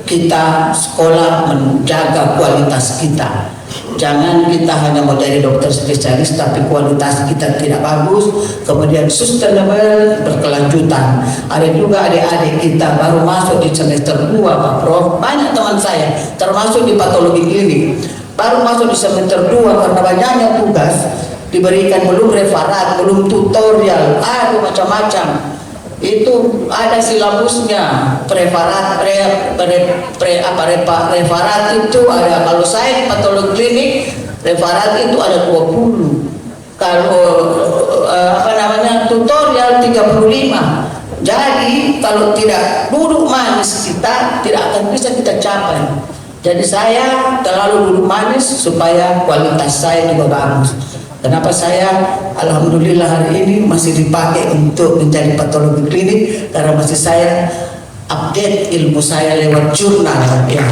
kita sekolah menjaga kualitas kita. Jangan kita hanya mau jadi dokter spesialis tapi kualitas kita tidak bagus, kemudian sustainable, berkelanjutan. Ada juga adik-adik kita baru masuk di semester 2 Pak Prof, banyak teman saya termasuk di patologi klinik baru masuk di semester 2 karena banyaknya tugas diberikan, belum referat, belum tutorial, ada macam-macam. Itu ada silabusnya, referat itu ada. Kalau saya di patologi klinik referat itu ada 20, kalau tutorial 35. Jadi kalau tidak duduk manis kita tidak akan bisa kita capai. Jadi saya terlalu duduk manis supaya kualitas saya juga bagus. Kenapa saya alhamdulillah hari ini masih dipakai untuk menjadi patologi klinik, karena masih saya update ilmu saya lewat jurnal ya.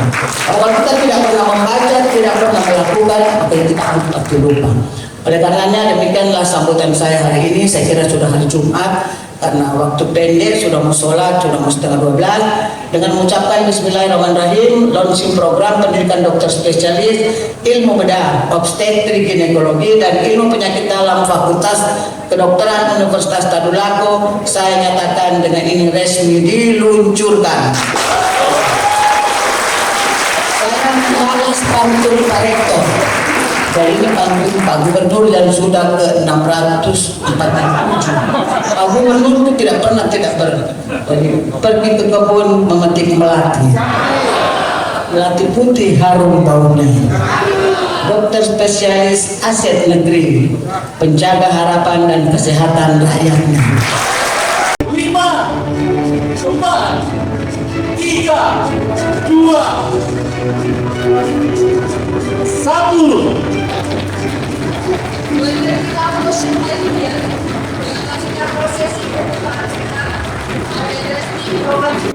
Kalau kita tidak pernah membaca, tidak pernah melakukan, maka kita akan pasti lupa. Oleh karenanya demikianlah sambutan saya hari ini. Saya kira sudah hari Jumat, karena waktu pendek, sudah mau sholat, sudah mau setengah 12. Dengan mengucapkan Bismillahirrahmanirrahim, launching program pendidikan dokter spesialis ilmu bedah, obstetrik, ginekologi dan ilmu penyakit dalam Fakultas Kedokteran Universitas Tadulako, saya nyatakan dengan ini resmi diluncurkan. Saya malas pantun Pak Rektor. Jadi ini Pak Gubernur yang sudah ke 647. Pak Gubernur itu tidak pernah pergi ke kebun memetik melati. Melati putih harum baunya. Dokter spesialis aset negeri, penjaga harapan dan kesehatan rakyatnya. 5, 4, 3, 2, 1. Proses